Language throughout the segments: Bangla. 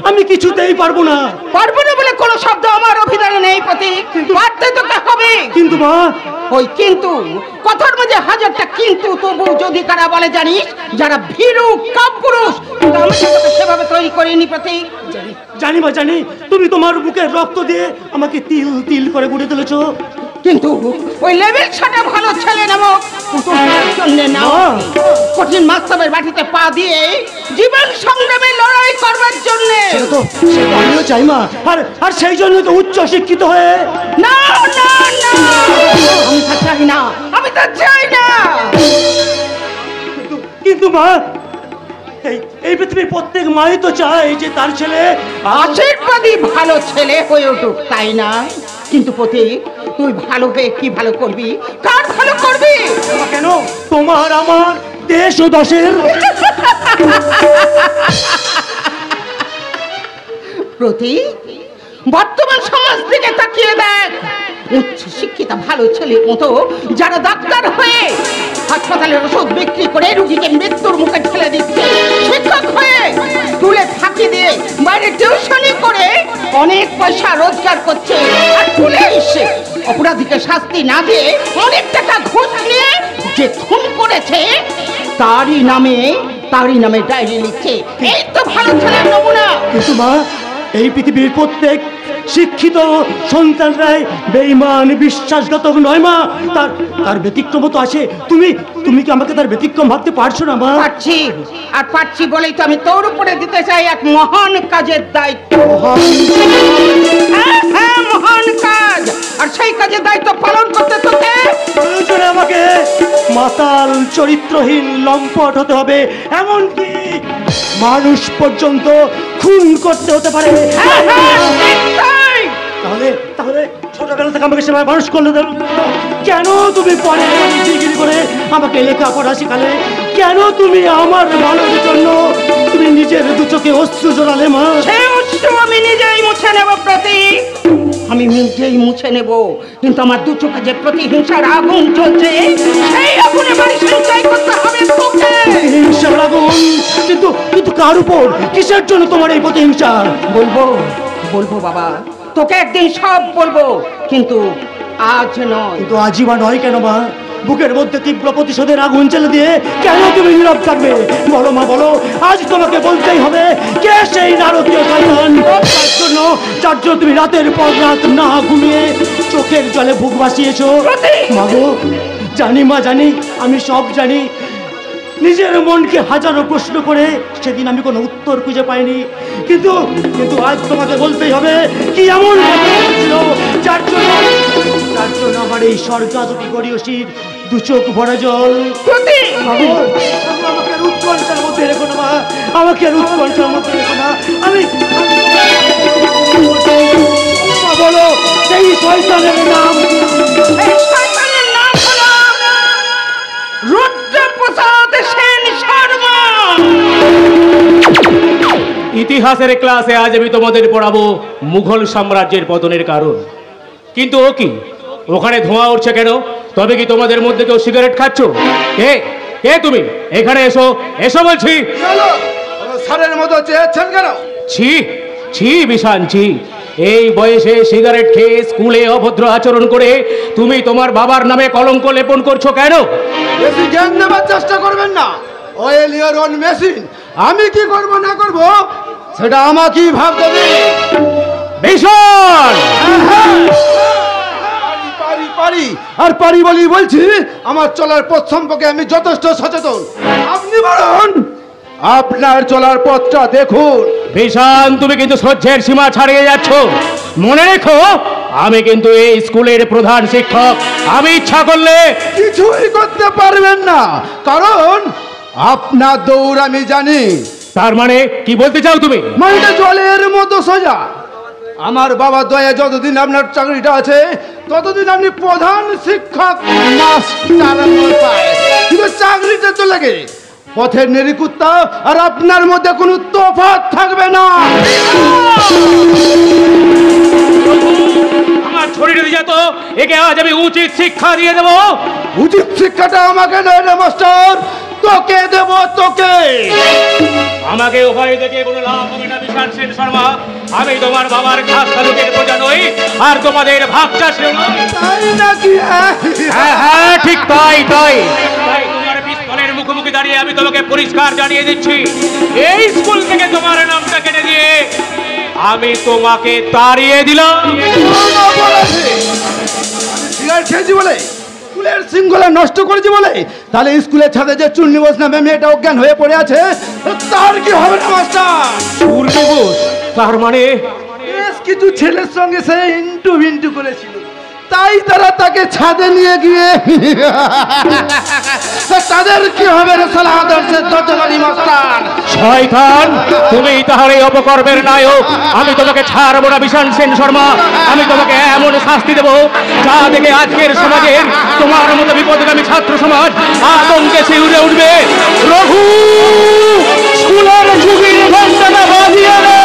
আমি কিছুতেই পারবো না। পারবো না বলে কোনো শব্দ আমার অভিধানে নেই প্রতীক। পারতে তো হবে। কিন্তু মা, ওই কিন্তু কথার মাঝে হাজারটা কিন্তু, তবু যদি কারা বলে জানিস, যারা ভীরু কাপুরুষ, কিন্তু আমি সেভাবে তৈরি করিনি প্রতীক। জানি মা, জানি তুমি তোমার বুকের রক্ত দিয়ে আমাকে তিল তিল করে গড়ে তুলেছো, কিন্তু ওই লেভেল ছাটা ভালো ছেলে নামক কঠিন মাস্তাবের বাটিতে পা দিয়ে জীবন সংগ্রামে লড়াই করবার জন্য আমিও চাই মা। আর সেই জন্য তো উচ্চ শিক্ষিত হয়ে না না না, আমি তা চাই না, আমি তা চাই না। কিন্তু মা, এই পৃথিবীর প্রত্যেক মাই তো চায় যে তার ছেলে আশীর্বাদী ভালো ছেলে হয়ে উঠুক, তাই না? কিন্তু প্রতীক, তুই ভালো হয়ে কি ভালো করবি, কার ভালো করবি? কেন তোমার আমার দেশ ও দশের? প্রতীক, বর্তমান সমাজ থেকে তাকিয়ে দেখ, উচ্চ শিক্ষিত ভালো ছেলের মতো যারা ডাক্তার হয়ে হাসপাতালের ওষুধ বিক্রি করে রুগীকে মৃত্যুর মুখে ঠেলে দিচ্ছে, শিক্ষক হয়ে স্কুলে ফাঁকি দিয়ে বাইরে টিউশনি করে অনেক পয়সা রোজগার করছে, আর পুলিশ অপরাধীকে শাস্তি না দিয়ে অনেক টাকা ঘুষ নিয়ে যে খুন করেছে তারই নামে ডায়েরি লিখছে, এই তো ভালো ছেলের নমুনা। কিন্তু মা, এই পৃথিবীর প্রত্যেক শিক্ষিত সন্তানরাই বেঈমান বিশ্বাসঘাতক নয় মা, তার ব্যতিক্রম তো আছে। তুমি কি আমাকে তার ব্যতিক্রম ভাবতে পারছো না মা? পারছি বলেই তো আমি তোর উপরে দিতে চাই এক মহান কাজের দায়িত্ব। হ্যাঁ, মহান কাজ, আর সেই কাজের দায়িত্ব পালন করতে তোকে প্রয়োজনে আমাকে মাতাল চরিত্রহীন লম্পট হতে হবে, এমনকি মানুষ পর্যন্ত খুন করতে হতে পারে। তাহলে ছোটবেলা থেকে আমাকে সেভাবে মানুষ করলে কেন তুমি পরে ডিগ্রি করে আমাকে লেখাপড়া শেখালে? কেন তুমি আমার ভালোর জন্য তুমি নিজের দু চোখে অশ্রু জোড়ালে মা? সেই অশ্রু আমি নিজেই মুছে নেব প্রতীক, আমি নিজেই মুছে নেব। কিন্তু আমার দু চোখে যে প্রতিহিংসার আগুন চলছে, সেই আগুনে বাড়ি সঞ্চয় করতে হবে তোকে। প্রতিহিংসার আগুন? কিন্তু কিন্তু কার উপর? কিসের জন্য তোমার এই প্রতিহিংসা? বলবো বলবো বাবা, তোকে একদিন সব বলবো, কিন্তু আজ নয়। কিন্তু আজীবা নয় কেন মা? বুকের মধ্যে তীব্র প্রতিশোধের আগুন জ্বেলে দিয়ে কেন তুমি নীরব থাকবে? বলো মা বলো, আজ তোমাকে বলতেই হবে কে সেই নারকীয় শয়তান যার জন্য তুমি রাতের পর রাত না ঘুমিয়ে চোখের জলে বুক ভাসিয়েছো। মা গো, জানি মা জানি, আমি সব জানি। নিজের মনকে হাজারো প্রশ্ন করে সেদিন আমি কোনো উত্তর খুঁজে পাইনি, কিন্তু কিন্তু আজ তোমাকে বলতেই হবে কি এমন ছিল যার জন্য আমার এই স্বর্গাদপি গড়িয়সীর দু চোখ ভরা জল। আমাকে আর উৎকণ্ঠার মধ্যে রেখো না মা, আমাকে আর উৎকণ্ঠার মধ্যে রেখো না। আমি বলো সেই শয়তানের নাম? ইতিহাসের ক্লাসে আজ আমি তোমাদের পড়াবো মুঘল সাম্রাজ্যের পতনের কারণ। কিন্তু ও কি, ওখানে ধোঁয়া উঠছে কেন? তবে কি তোমাদের মধ্যে কেউ সিগারেট খাচ্ছ? কে কে তুমি? এখানে এসো, এসো বলছি। স্যারের মতো চেয়েছেন কেন? ছি ছি বিশান ছি, এই বয়সে সিগারেট খেয়ে স্কুলে অভদ্র আচরণ করে তুমি তোমার বাবার নামে কলঙ্ক লেপন করছো কেন? বেশি জ্ঞান দেবার চেষ্টা করবেন না। Oil your on machine. আমি কি করব না করব সেটা আমাকেই ভাবতে দিন। ভীষণ পারি আর পারি বলি বলছি, আমার চলার পথ সম্পর্কে আমি যথেষ্ট সচেতন। আপনি বলুন, আপনার চলার পথটা দেখুন। ভীষণ, তুমি কিন্তু সহ্যের সীমা ছাড়িয়ে যাচ্ছ। মনে রেখো, আমি কিন্তু এই স্কুলের প্রধান শিক্ষক। আমি ইচ্ছা করলে কিছুই করতে পারবেন না, কারণ আপনার দৌড় আমি জানি। তার মানে কি বলতে চাও তুমি? মানে জলের মতো সোজা। আমার বাবার দয়া যতদিন আপনার চাকরিটা আছে ততদিন আপনি প্রধান শিক্ষক মাস্টার মশাই। কিন্তু চাকরিটা তো লাগে পথের নিরিকুত্তা, আর আপনার মধ্যে কোনো তফাৎ থাকবে না। আমার শরীরে দিয়ে তো একে আজ আমি উচিত শিক্ষা দিয়ে দেবো। উচিত শিক্ষাটা আমাকে নয় রে মাস্টার, তোকে দেব তোকে। আমাকে উভয় দেখে কোনো লাভ হবে না বিশাল সেন শর্মা। আমি তোমার বাবার খাস তালুকের প্রজা নই, আর তোমাদের ভাগ চাষেও নই। তাই নাকি? হ্যাঁ হ্যাঁ, ঠিক তাই তাই তাই তোমার পিস্তলের মুখোমুখি দাঁড়িয়ে আমি তোমাকে পরিষ্কার জানিয়ে দিচ্ছি, এই স্কুল থেকে তোমার নামটা কেটে দিয়ে আমি তোমাকে তাড়িয়ে দিলাম। সিগারেট খেয়েছি বলে, স্কুলের শৃঙ্খলা নষ্ট করেছি বলে, তাহলে স্কুলের ছাদে যে চূর্ণিবোস নামে মেয়েটা অজ্ঞান হয়ে পড়ে আছে, তার কি হবে না মাস্টার? চূর্ণিবোস? তার মানে বেশ কিছু ছেলের সঙ্গে সে ইন্টু বিন্টু করেছিল, তাই তারা তাকে ছাদে নিয়ে গিয়ে তাদের কি হবে রে সালা আদর্শের দর্শনী মাস্টার? শয়তান, তুমি তাহলে এই অপকর্মের নায়ক। আমি তোমাকে ছাড়বো না বিশাল সেন শর্মা। আমি তোমাকে এমন শাস্তি দেবো যা দেখে আজকের সমাজের তোমার মতো বিপদগামী ছাত্র সমাজ আতঙ্কে শিউরে উঠবে। রঘু, স্কুলের ঝুঁকির ঘন্টাটা বাজিয়ে দে।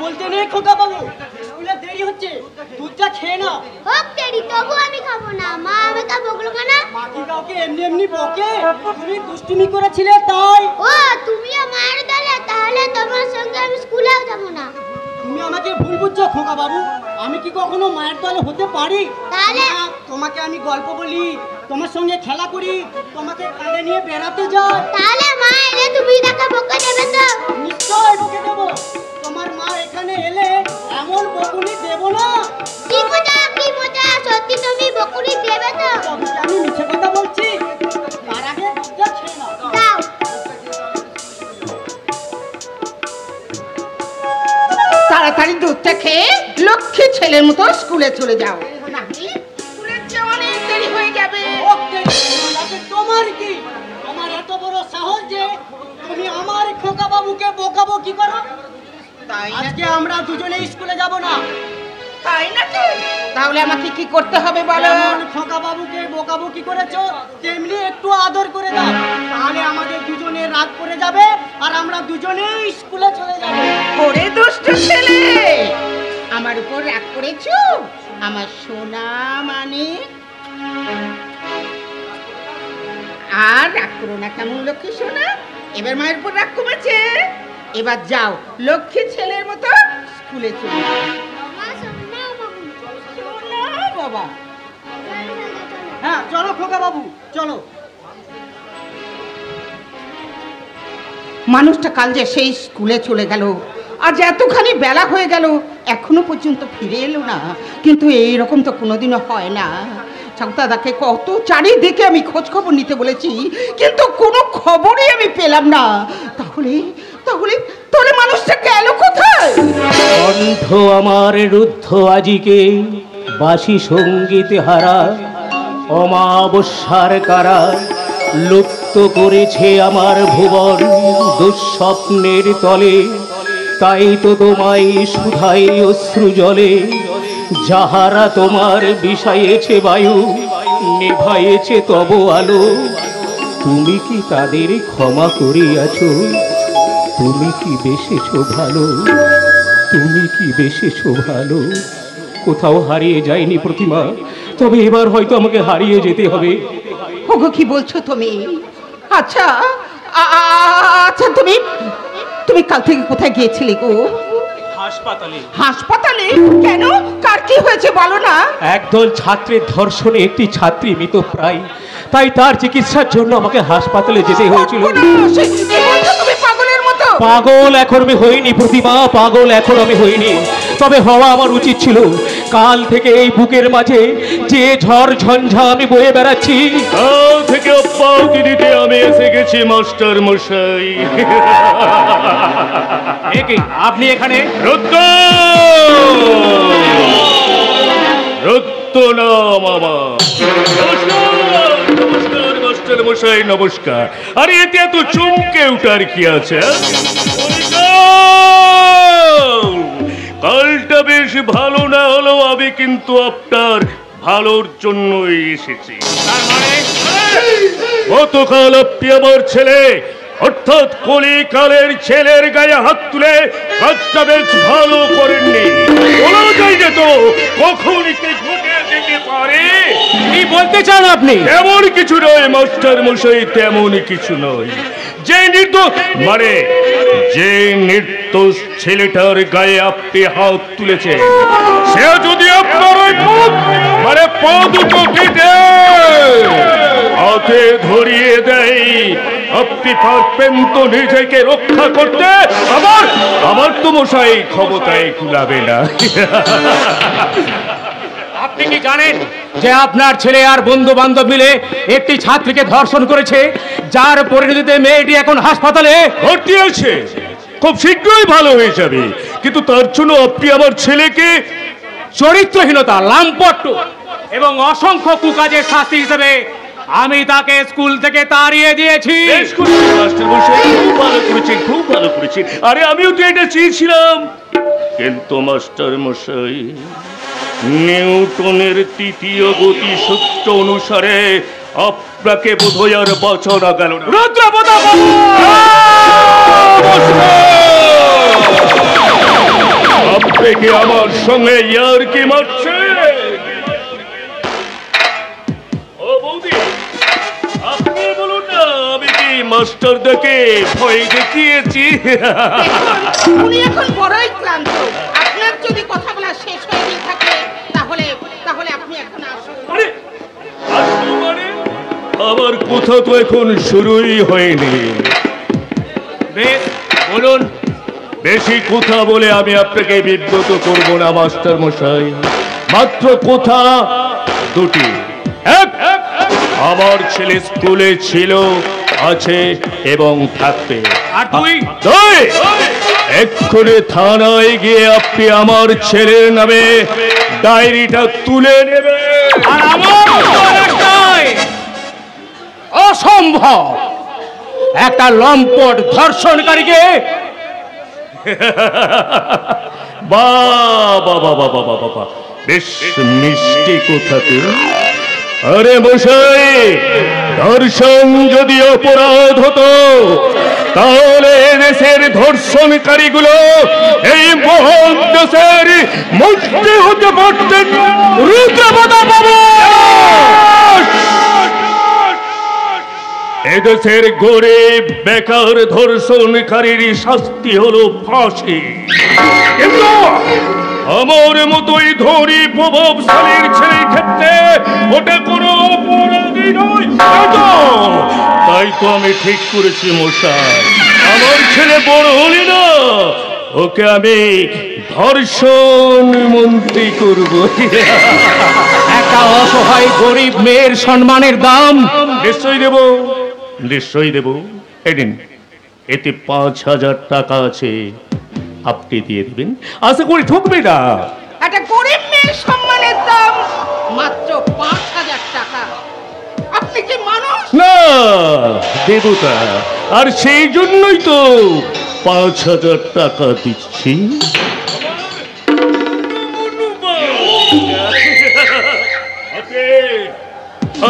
বলতে নেই খোকা বাবু, স্কুলে দেরি হচ্ছে, দুধটা খেয়ে না। হোক দেরি, তবু আমি খাবো না। মা আমাকে বকলো কেন? মা কি কাউকে এমনি এমনি বকে? তুমি দুষ্টুমি করেছিলে তাই। ও, তুমিও মায়ের দলে? তাহলে তোমার সঙ্গে আমি স্কুলেও যাবো না। তুমি আমাকে ভুল বুঝছো খোকা বাবু, আমি কি কখনো মায়ের দলে হতে পারি? তাহলে তোমাকে আমি গল্প বলি, তোমার সঙ্গে খেলা করি, তোমাকে কাঁধে নিয়ে বেড়াতে যাই। তাহলে মা এলে তুমি তাকে বকে দেবে তো? নিশ্চয় বকে দেবো। তোমার মা এখানে এলে এমন বকুনি দেব না। কি মজা, সত্যি তুমি বকুনি দেবে তো? তবে কি আমি মিছে কথা বলছি? তার আগে দুধটা খেয়ে নাও। দাও। তাড়াতাড়ি দুধটা খেয়ে লক্ষ্মী ছেলের মতো স্কুলে চলে যাও, নাকি স্কুলের চেয়ে অনেক দেরি হয়ে যাবে। তোমার কি, আমার এত বড় সাহস যে তুমি আমার খোকা বাবুকে বোকাবো কি করো? তাই আজকে আমরা দুজনে স্কুলে যাব না। তাই নাকি? তাহলে আমাকে কি করতে হবে বলো? খোকা বাবুকে বোকাবুকি করেছো তেমনি একটু আদর করে দাও, তাহলে আমাদের দুজনের রাগ করে যাবে আর আমরা দুজনেই স্কুলে চলে যাব। ওরে দুষ্ট ছেলে, আমার উপর রাগ করেছো? আমার সোনা মানে আর রাগ করো না কেমন লক্ষ্মী সোনা। এবার মায়ের উপর রাগ কমেছে, এবার যাও লক্ষ্মী ছেলের মতো স্কুলে চলে যাও। বাবা হ্যাঁ চলো খোকা বাবু চলো। মানুষটা কাল যে সেই স্কুলে চলে গেল, আজ এতখানি বেলা হয়ে গেল এখনো পর্যন্ত ফিরে এলো না। কিন্তু এইরকম তো কোনোদিনও হয় না। দাদাকে কত চারিদিকে আমি খোঁজ খবর নিতে বলেছি, কিন্তু কোনো খবরই আমি পেলাম না। তাহলে তাহলে তাহলে মানুষটা গেল কোথায়? কণ্ঠ আমার রুদ্ধ আজিকে বাসি সঙ্গীত হারা, অমাবস্যার কারা লুপ্ত করেছে আমার ভুবন দুঃস্বপ্নের তলে। তাই তো তোমায় সুধাই অশ্রু জলে, যাহারা তোমার বিষাইয়েছে বায়ু নিভাইয়েছে তব আলো। তুমি কি তাদের ক্ষমা করিয়াছ? তুমি কি বেসেছ ভালো? তুমি কি বেসেছ ভালো? কোথাও হারিয়ে যায়নি প্রতিমা, তবে এবার হয়তো আমাকে হারিয়ে যেতে হবে। ওগো কি বলছো তুমি? আচ্ছা আচ্ছা তুমি তুমি কাল থেকে কোথায় গিয়েছিলে গো? হাসপাতালে। হাসপাতালে কেন? কার কি হয়েছে বলো না। একদল ছাত্রের ধর্ষণে একটি ছাত্রী মৃতপ্রায়, তাই তার চিকিৎসার জন্য আমাকে হাসপাতালে যেতে হয়েছিল। তুমি পাগলের মতো। পাগল এখন আমি হইনি প্রতিমা, পাগল এখন আমি হইনি, তবে হওয়া আমার উচিত ছিল। কাল থেকে এই বুকের মাঝে যে ঝড় ঝঞ্ঝা আমি বয়ে বেড়াচ্ছি, কাল থেকে অব্যাহতি দিতে আমি এসে গেছি মাস্টার মশাই। একে আপনি এখানে? রুদ্র রুদ্র নাম আমার। নমস্কার মাস্টার মশাই, নমস্কার। আরে এতে এত চমকে উঠার কি আছে? কালটা বেশ ভালো না হলেও আমি কিন্তু আপনার ভালোর জন্যই এসেছি। গতকাল আপনি আমার ছেলে অর্থাৎ কলিকালের ছেলের গায়ে হাত তুলে কাজটা বেশ ভালো করেননি। বলা যায় না তো কখন কি ঘটে যেতে পারে। কি বলতে চান আপনি? এমন কিছু নয় মাস্টার মশাই, তেমন কিছু নয়। যে নির্দোষ ছেলেটার গায়ে আপনি হাত তুলেছেন, সে যদি আপনার ওই পা দুটো কেটে হাতে ধরিয়ে দেয়, আপনি পারবেন তো নিজেকে রক্ষা করতে? আমার তো মশাই ক্ষমতায় কুলাবে না। আপনি কি জানেন যে আপনার ছেলে আর বন্ধু বান্ধব মিলে একটি ছাত্রীকে ধর্ষণ করেছে, যার পরিণতিতে মেয়েটি এখন হাসপাতালে ভর্তি আছে? খুব শীঘ্রই ভালো হয়ে যাবে, কিন্তু তার জন্য আপনি আমার ছেলেকে চরিত্রহীনতা, লাম্পট্য এবং অসংখ্য কুকাজের শাস্তি হিসেবে আমি তাকে স্কুল থেকে তাড়িয়ে দিয়েছি। খুব ভালো করেছেন। আরে আমিও তো এটা চেয়েছিলাম, কিন্তু মাস্টার মশাই নিউটনের তৃতীয় গতি সূত্র অনুসারে আপনাকে বোধহয় আর বাঁচানো গেল না। আপনি কি আমার সঙ্গে ইয়ার্কি মারছেন? ও বৌদি, আপনি বলুন না, আমি কি মাস্টার দেখে ভয় দেখিয়েছি? উনি এখন বড়ই ক্লান্ত। আপনার যদি কথা বলা শেষ হয়ে থাকে তাহলে তাহলে আপনি এখন আসুন। আমার কথা তো এখন শুরুই হয়নি। বেশ বলুন। বেশি কথা বলে আমি আপনাকে বিব্রত করব না মাস্টার মশাই। মাত্র কথা দুটি। এক, আমার ছেলে স্কুলে ছিল, আছে এবং থাকবে। আর দুই, এক্ষুনি থানায় গিয়ে আপনি আমার ছেলের নামে ডায়েরিটা তুলে নেবে। আর আমার একটাই, অসম্ভব। একটা লম্পট ধর্ষণকারীকে বাবা বাবা বাবা বাবা, বেশ মিষ্টি কথাতে। আরে মশাই, ধর্ষণ যদি অপরাধ হতো তাহলে দেশের ধর্ষণকারীগুলো এই মহৎ দেশের মন্ত্রী হতে পারতেন। রুদ্রপ্রতাপ বাবু, এদেশের গরিব বেকার ধর্ষণকারীর শাস্তি হলো ফাঁসি, কিন্তু আমার মতোই ধনী প্রভাবশালীর ছেলের ক্ষেত্রে ওটা কোনো অপরাধী নয়। তাই তো আমি ঠিক করেছি মশাই, আমার ছেলে বড় হলে না ওকে আমি ধর্ষণ মন্ত্রী করব। একটা অসহায় গরিব মেয়ের সম্মানের দাম নিশ্চয়ই দেব, নিশ্চয়ই দেব। এদিন এতে 5,000 টাকা আছে, আপনি দিয়ে দেবেন, আশা করি ঠকবে না। একটা গরিব মেয়ের সম্মানের দাম মাত্র 5,000 টাকা। আপনি কি মানুষ না, দেবতা, আর সেই জন্যই তো 5,000 টাকা দিচ্ছি।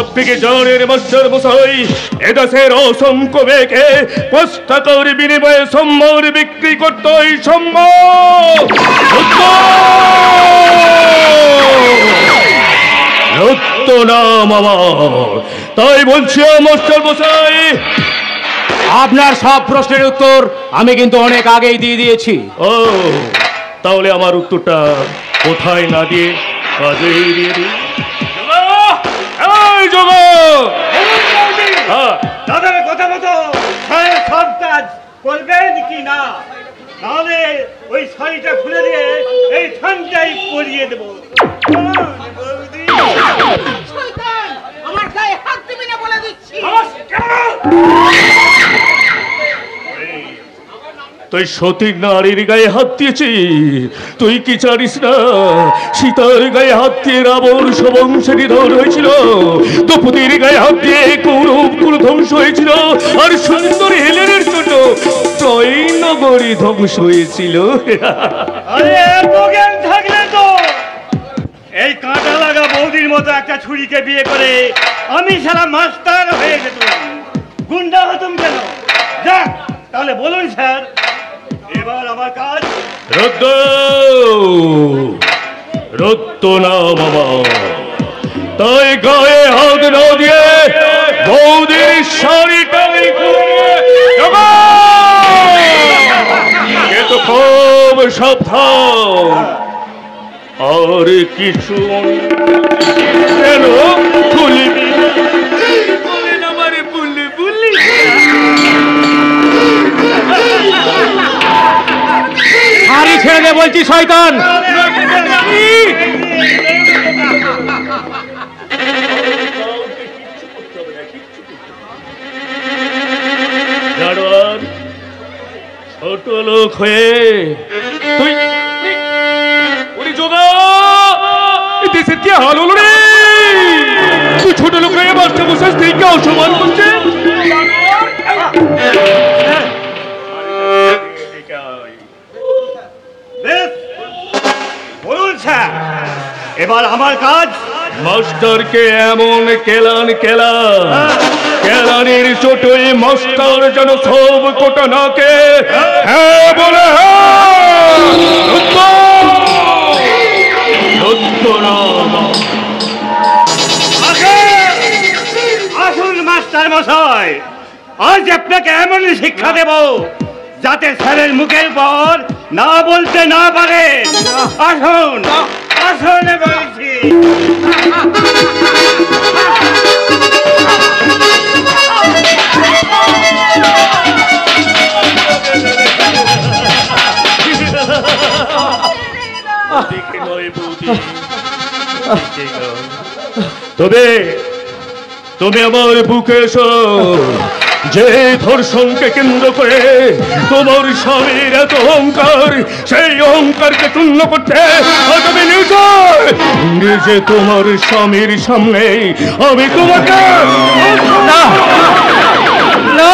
আপনি কি জানেন মাস্টার মশাই, এদেশের অসংখ্য মেয়েকে 5 টাকার বিনিময়ে সম্মান বিক্রি করতে হয়। সম্মান রত্ন নাম আমার, তাই বলছি মাস্টার মশাই। আপনার সব প্রশ্নের উত্তর আমি কিন্তু অনেক আগেই দিয়ে দিয়েছি। ও, তাহলে আমার উত্তরটা কোথায় না দিয়ে কাজেই দিয়ে দিই। দাদার কথা মতো সব কাজ করবেন কি না, তাহলে ওই শাড়িটা খুলে দিয়ে এই ঠান্ডায় পরিয়ে দেবো। শয়তান, আমার গায়ে হাত দিবি না বলে দিচ্ছি। তুই সতীর নারীর গায়ে হাত দিয়েছি, তুই কি জানিস না সীতার গায়ে হাত দিয়ে রাবণ সবংশ নিধন হয়েছিল, দ্রৌপদীর গায়ে হাত দিয়ে কৌরব কুল ধ্বংস হয়েছিল, আর সুন্দরী হেলেনের জন্য ত্রয় নগরী ধ্বংস হয়েছিল। আরে এত জ্ঞান থাকলে তো এই কাঁটা লাগা বৌদির মতো একটা ছুরিকে বিয়ে করে আমি সারা মাস্টার হয়ে যেতাম, গুন্ডা হতাম কেন? যাক, তাহলে বলুন স্যার, এবার আমার কাজ। রত্ন না বাবা, তাই গায়ে হাত না দিয়ে বৌদির শাড়িটাই তো খুব সাবধান, আর কিছু কেন খুলবি আমার বুলি বুলি। শাড়ি ছেড়ে দে বলছি শয়তান। জানোয়ার, ছোট লোক হয়ে তুই ওরে যোগা, দেশের কি হাল হলো রে? তুই ছোট লোক হয়ে মাস্টার মশাই স্ত্রীকে অসম্মান করছে। বলুন স্যার, এবার আমার কাজ। মাস্টারকে এমন কেলান কেলানির চোটে মাস্টার যেন সব কোটা নাকে হ্যাঁ বলে আসুন মাস্টার মশাই, আজ আপনাকে এমন শিক্ষা দেব যাতে স্যারের মুখের পর না বলতে না পারে। আসুন আসুন বলছি। তবে তুমি আমার বুকে এসো, যে ধর্ষণকে কেন্দ্র করে তোমার স্বামীর এত অহংকার, সেই অহংকারকে চূর্ণ করতে আমি নিজে তোমার স্বামীর সামনে আমি তোমাকে না না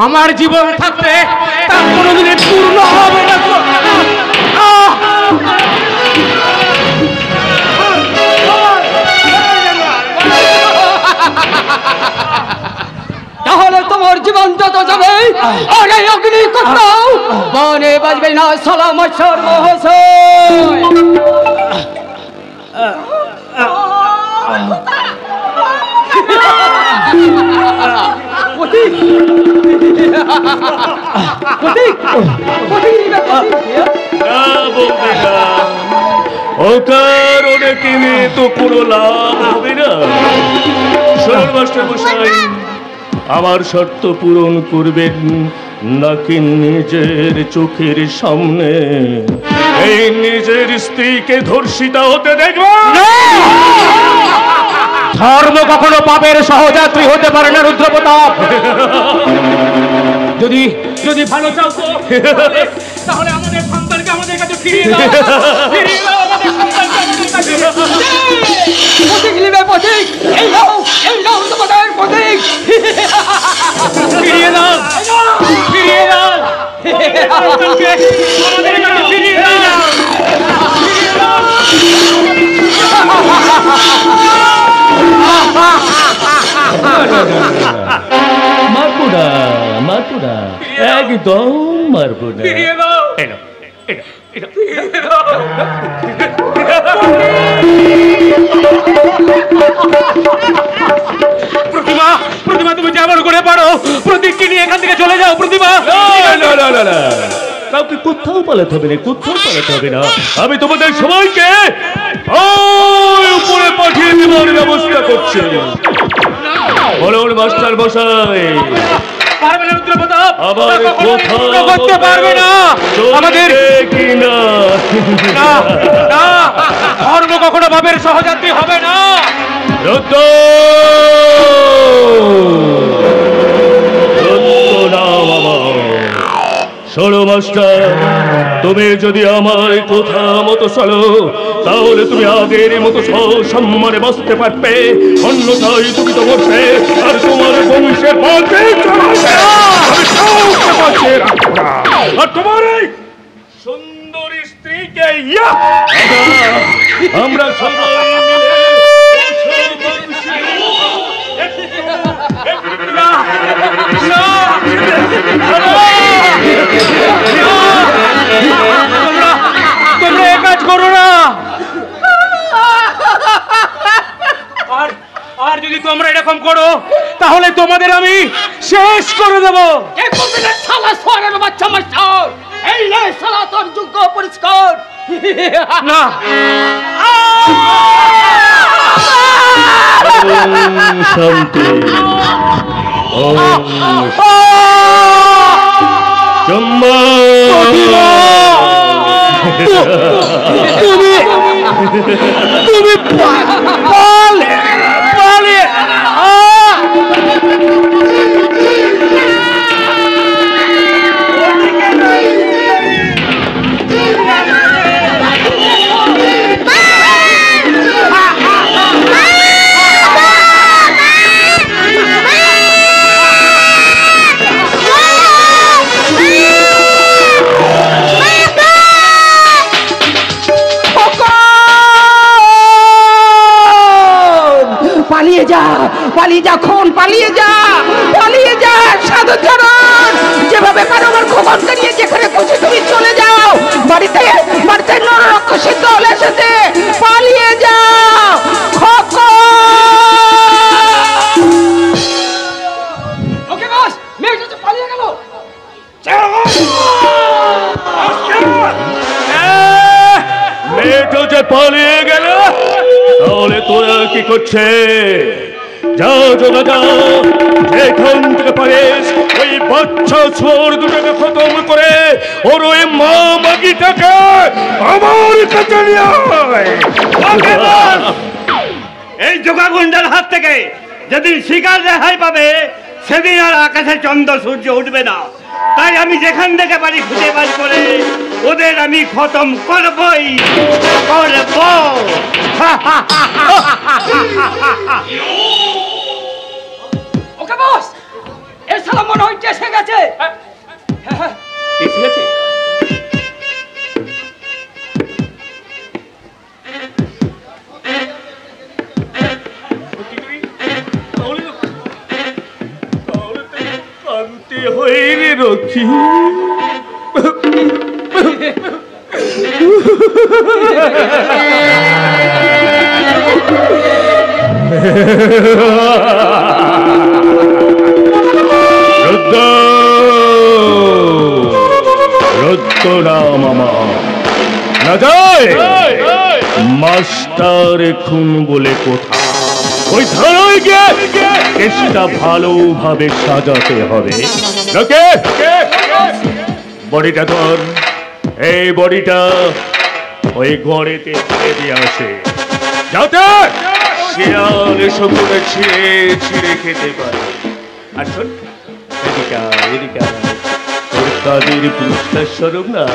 আমার জীবন থাকতে তা কোনোদিনই পূর্ণ হবে না। তাহলে তোমার জীবন যত যাবে আরে অগ্নি কোথাও বনে বাজবে না সালামাশার মহাশয়। ও কারণে কিনে তো কোনো লাভ হবে না। শোন মাস্টার মশাই, আমার শর্ত পূরণ করবেন নাকি নিজের চোখের সামনে এই নিজের স্ত্রীকে ধর্ষিতা হতে দেখবেন? ধর্ম কখনো পাপের সহযাত্রী হতে পারে না রুদ্রপ্রতাপ। যদি যদি ভালো চাও তো তাহলে আমাদের সন্তানকে আমাদের কাছে ফিরিয়ে দাও। ফিরিয়ে দাও আমাদের সন্তানকে আমাদের কাছে। প্রতীক নিবে প্রতীক, এই নাও তোমাদের প্রতীক। ফিরিয়ে দাও, ফিরিয়ে দাও সন্তানকে আমাদের কাছে ফিরিয়ে দাও। ফিরিয়ে দাও। মারবো না, মারবো না, একদম মারবো না। ফিরিয়ে দাও। এনো, এনো, এনো। প্রতিমা, প্রতিমা তুমি যেমন করে পারো প্রতীককে নিয়ে এখান থেকে চলে যাও। প্রতিমা, না, না, না, না, কাউকে কোথাও পালাতে হবে না, কোথাও পালাতে হবে না। আমি তোমাদের সবাইকে ওই উপরে পাঠিয়ে দেওয়ার ব্যবস্থা করছি। বলুন মাস্টার মশাই। পারবে না রুদ্রপ্রতাপ, আবার কোথাও করতে পারবে না আমাদের কি না? না, না, ধর্ম কখনো পাপের সহযাত্রী হবে না। রুদ্র না বাবা। শোনো মাস্টার, তুমি যদি আমার কথা মতো চলো তাহলে তুমি আগের মতো সম্মানে বাঁচতে পারবে, অন্যথায় তুমি তো মরবে আর তোমার বংশের পথে চলবে। আমি কাউকে বাঁচিয়ে রাখবো না। আর তোমার এই সুন্দর স্ত্রীকে আমরা সবাই মিলে তোমরা এ কাজ করো না। আর যদি তোমরা এরকম করো তাহলে তোমাদের আমি শেষ করে দেবো। এই নয় সনাতন যোগ্য পরিষ্কার না, শান্তি। চম্মা তুমি তুমি পালিয়ে পালিয়ে যা খুন, পালিয়ে যা, পালিয়ে যা সাধুচরণ। যেভাবে পারো আমার খোকনকে নিয়ে যেখানে খুশি তুমি চলে যাও। বাড়িতে বাড়িতে নররক্ষসের দল এসেছে, পালিয়ে যাও খোকন। ওকে বস, মেয়েটা তো পালিয়ে গেল। মেয়েটা যে পালিয়ে গেল তাহলে তোরা কি করছে? যাও যোগা যাও, যেখান থেকে পারিস ওই বাচ্চা ছোর দুটোকে খতম করে ওর ওই মা মাগিটাকে আমার কাছে নিয়ে আয়। এই জোগা গুন্ডার হাত থেকে যেদিন শিকার রেহাই পাবে সেদিন আর আকাশে চন্দ্র সূর্য উঠবে না। তাই আমি যেখান থেকে পারি খুঁজে বাজ করে ওদের আমি খতম করবই করব। ওকে বস, এ শালা মনে হচ্ছে এসে গেছে। এসে গেছে? কান্তি হয়ে রথি মামা না যায় মাস্টার খুন বলে কোথা ওই ধারায় গিয়ে কেসটা ভালোভাবে সাজাতে হবে নাকি? বডিটা ধর, এই বডিটা ওই ঘরেতে ফেলে দিয়ে আসে যাতে শিয়াল সকলে ছিঁড়ে ছিঁড়ে খেতে পারে। আর শোন, এদিকে এদিকে তোর কাজের পুরস্কার স্বরূপ না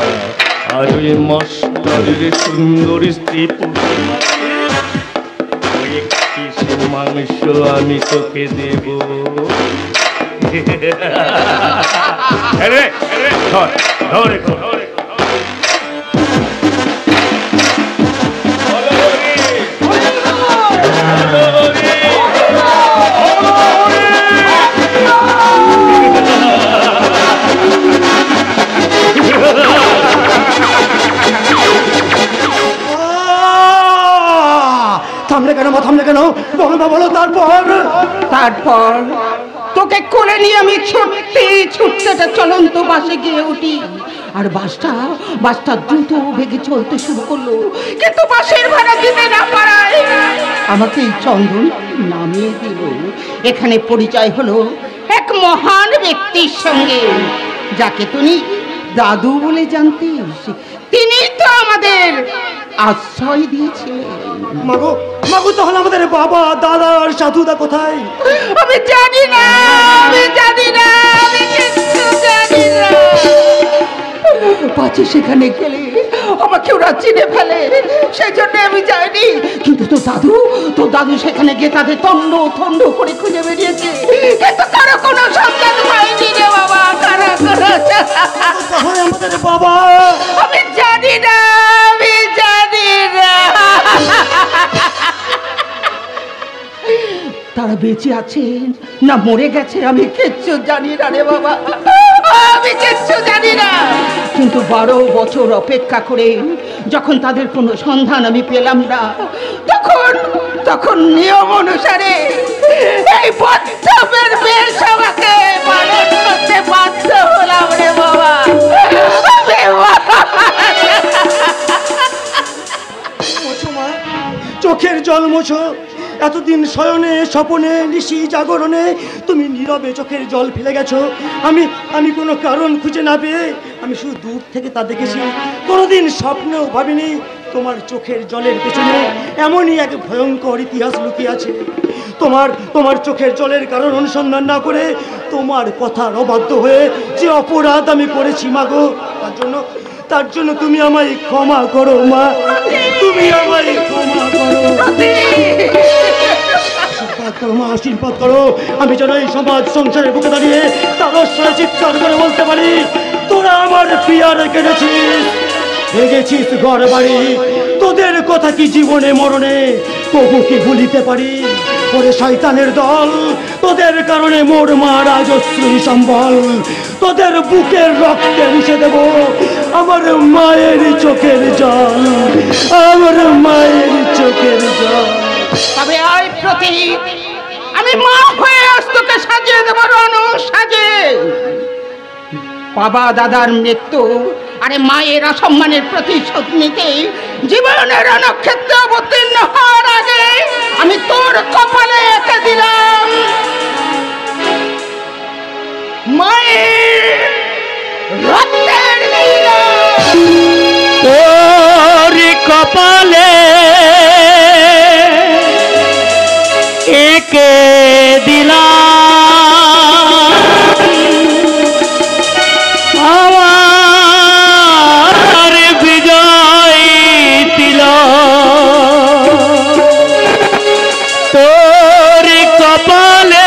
আর ওই মাস্টারের সুন্দর স্ত্রী মাংস আমি তোকে দেব। থামলে কেন মা, থামলে কেন? বলো না, বলো। তারপর তোকে কোলে নিয়ে আমি ছুটতে ছুটতে চলন্ত বাসে গিয়ে উঠি। আর বাসটা দ্রুত বেগে চলতে শুরু করলো, কিন্তু বাসের ভাড়া দিতে না পারায় আমাকে চন্দন নামিয়ে দিল। এখানে পরিচয় হলো এক মহান ব্যক্তির সঙ্গে, যাকে তুমি দাদু বলে জানতিস। তিনি তো আমাদের আশ্রয় দিয়েছিলেন। মাগো, মাগো, তাহলে আমাদের বাবা, দাদা আর সাধুদা কোথায়? আমি জানি না, আমি জানি না, আমি কিচ্ছু জানি না। পাছে সেখানে গেলে আমাকে ওরা চিনে ফেলে, সেই জন্য আমি যাইনি। কিন্তু তোর দাদু সেখানে গিয়ে তাদের তন্ড তন্ড করে খুঁজে বেরিয়েছে, কিন্তু কারো কোনো সন্ধান পাইনি রে বাবা। কোথায় আমাদের বাবা? আমি জানি না, আমি জানি না। তারা বেঁচে আছেন না মরে গেছে আমি কিচ্ছু জানি না রে বাবা, আমি কিচ্ছু জানি না। কিন্তু 12 বছর অপেক্ষা করে যখন তাদের কোনো সন্ধান আমি পেলাম না, তখন নিয়ম অনুসারে এই বাচ্চাদের বেশ আমাকে পালন করতে বাধ্য হলাম রে বাবা। চোখের জল মোছো। এতদিন শয়নে স্বপনে নিশি জাগরণে তুমি নীরবে চোখের জল ফেলে গেছো। আমি কোনো কারণ খুঁজে না পেয়ে আমি শুধু দূর থেকে তা দেখেছি। কোনোদিন স্বপ্নেও ভাবিনি তোমার চোখের জলের পেছনে এমনই এক ভয়ঙ্কর ইতিহাস লুকিয়ে আছে। তোমার চোখের জলের কারণ অনুসন্ধান না করে তোমার কথার অবাধ্য হয়ে যে অপরাধ আমি করেছি মাগো, তার জন্য তুমি আমায় ক্ষমা করো মা, তুমি আমায় ক্ষমা করো। আশীর্বাদ করো মা, আশীর্বাদ করো। আমি যেন এই সমাজ সংসারের বুকে দাঁড়িয়ে তার অশ্রয় চিৎকার করে বলতে পারি, তোরা আমার প্রিয়া রেখে গেছিস, ভেঙেছিস ঘর বাড়ি। তোদের কথা কি জীবনে মরণে তবু কি ভুলিতে পারি? ওরে শয়তানের দল, তোদের কারণে মোর মার আজশ্রী সম্বল। তোদের বুকের রক্তে মুছে দেব আমার মায়ের চোখের জল, আমার মায়ের চোখের জল। তবে আয় প্রতীক, আমি মা হয়ে আজ তোকে সাজিয়ে দেব রণু সাজে। বাবা দাদার মৃত্যু আরে মায়ের অসম্মানের প্রতিশোধ নিতে জীবনের রণক্ষেত্রে অবতীর্ণ হওয়ার আগে আমি তোর কপালে এঁকে দিলাম মায়ের রক্তের তোর কপালে এঁকে দিলাম আমার বিজয় তিলক। তোর কপালে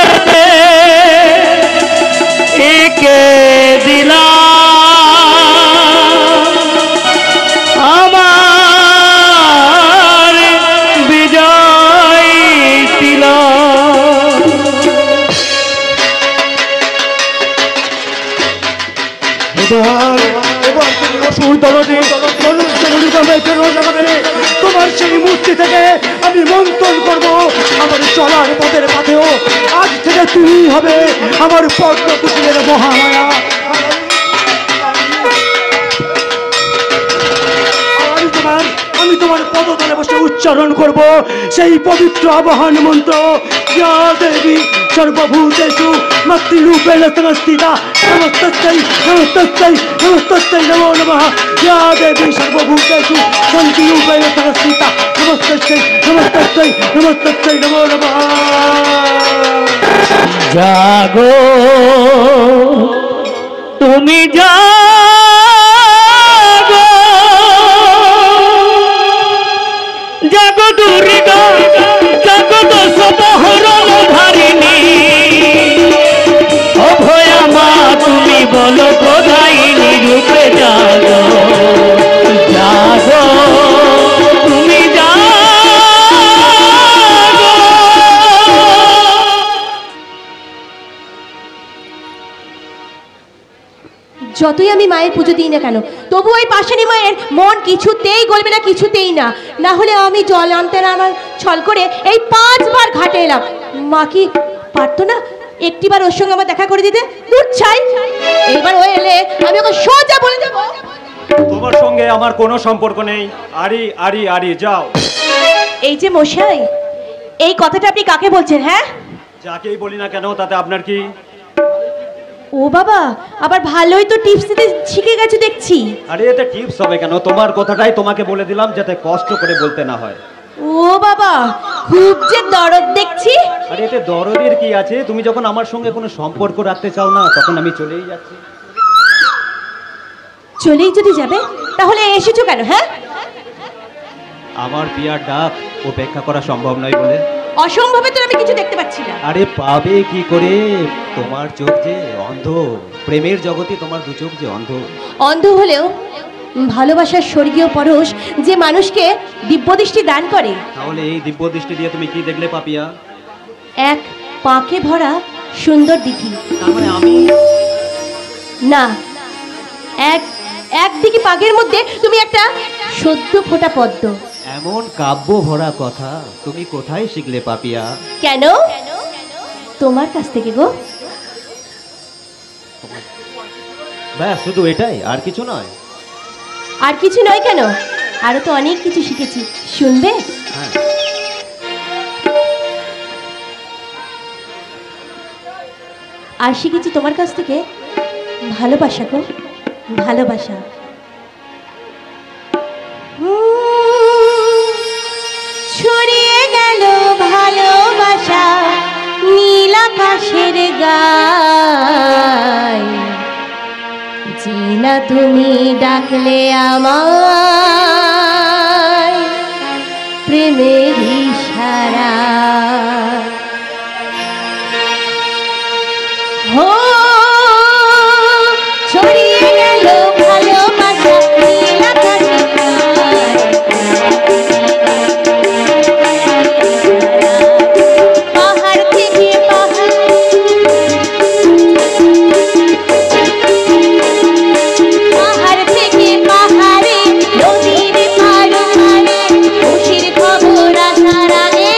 এবার তুমি অসুর দরদে তোমার সেই মূর্তি থেকে আমি মন্থন করব আমার চলার পথের পাথেও আজ থেকে তুমি হবে আমার পদ্মকুটিরের মহামায়া। আমি তোমার পদতলে বসে উচ্চারণ করব সেই পবিত্র আবাহন মন্ত্র, ইয়া দেবী সর্বভূতেষু মাতৃরূপেণ সংস্থিতা নমস্তস্যৈ নমস্তস্যৈ নমস্তস্যৈ নমো নমঃ। ইয়া দেবী সর্বভূতেষু শান্তিরূপেণ সংস্থিতা নমস্তস্যৈ নমস্তস্যৈ নমস্তস্যৈ নমো নমঃ। জাগো তুমি জাগো, জাগো দুর্গা জাগো দশ প্রহরণ ধারিণী, অভয়া মা তুমি বলো প্রদায়িনী রূপে জাগো, জাগো তুমি জাগো। যতই আমি মায়ের পুজো দিই না কেন, তবু ওই পাশানি মায়ের মন কিছুতেই গলবে না, কিছুতেই না। না হলে আমি জল আনতে না আমার ছল করে এই 5 বার ঘাটে এলাম। মা কি পারতো না একটিবার ওর সঙ্গে আমার দেখা করে দিতে? দূর ছাই, এইবার ও এলে আমি ওকে সোজা বলে দেবো তোমার সঙ্গে আমার কোনো সম্পর্ক নেই। আরি আরি আরি যাও। এই যে মশাই, এই কথাটা আপনি কাকে বলছেন? হ্যাঁ, যাকেই বলি না কেন তাতে আপনার কি? ও বাবা, আবার ভালোই তো টিপস দিতে শিখে গেছে দেখছি। আরে এতে টিপস হবে কেন? তোমার কথাটাই তোমাকে বলে দিলাম যাতে কষ্ট করে বলতে না হয়। ও বাবা, খুব যে দরদ দেখছি। আরে এতে দরদের কি আছে? তুমি যখন আমার সঙ্গে কোনো সম্পর্ক রাখতে চাও না তখন আমি চলেই যাচ্ছি। চলেই যদি যাবে তাহলে এসেছো কেন? হ্যাঁ, আমার বিয়ার ডাক উপেক্ষা করা সম্ভব নয় বলে। অসম্ভবে তো আমি কিছু দেখতে পাচ্ছি না। আরে পাবে কি করে? তোমার চোখ যে অন্ধ, প্রেমের জগতে তোমার দু চোখ যে অন্ধ। অন্ধ হলেও ভালোবাসার স্বর্গীয় পরশ যে মানুষকে দিব্যদৃষ্টি দান করে। তাহলে এই দিব্য দৃষ্টি দিয়ে তুমি কি দেখলে পাপিয়া? এক পাকে ভরা সুন্দর দিঘি। তার মানে আমি না, একদিকে পাকের মধ্যে তুমি একটা সদ্য ফোটা পদ্ম। এমন কাব্য ভরা কথা তুমি কোথায় শিখলে পাপিয়া? কেন? তোমার কাছ থেকে গো। ব্যাস শুধু এটাই, আর কিছু নয়? আর কিছু নয় কেন, আরো তো অনেক কিছু শিখেছি, শুনবে? হ্যাঁ। আর শিখেছি তোমার কাছ থেকে ভালোবাসা গো, ভালোবাসা। ছড়িয়ে গেল ভালোবাসা নীল আকাশের গায়, জিনা তুমি ডাকলে আমায় প্রেমের ইশারা। হো ছড়িয়ে গেল ভালোবাসা নীল আকাশের গায়, পাহাড় থেকে পাহাড় থেকে পাহাড়ে নদীর পাড়ে খুশির খবর আসার আগে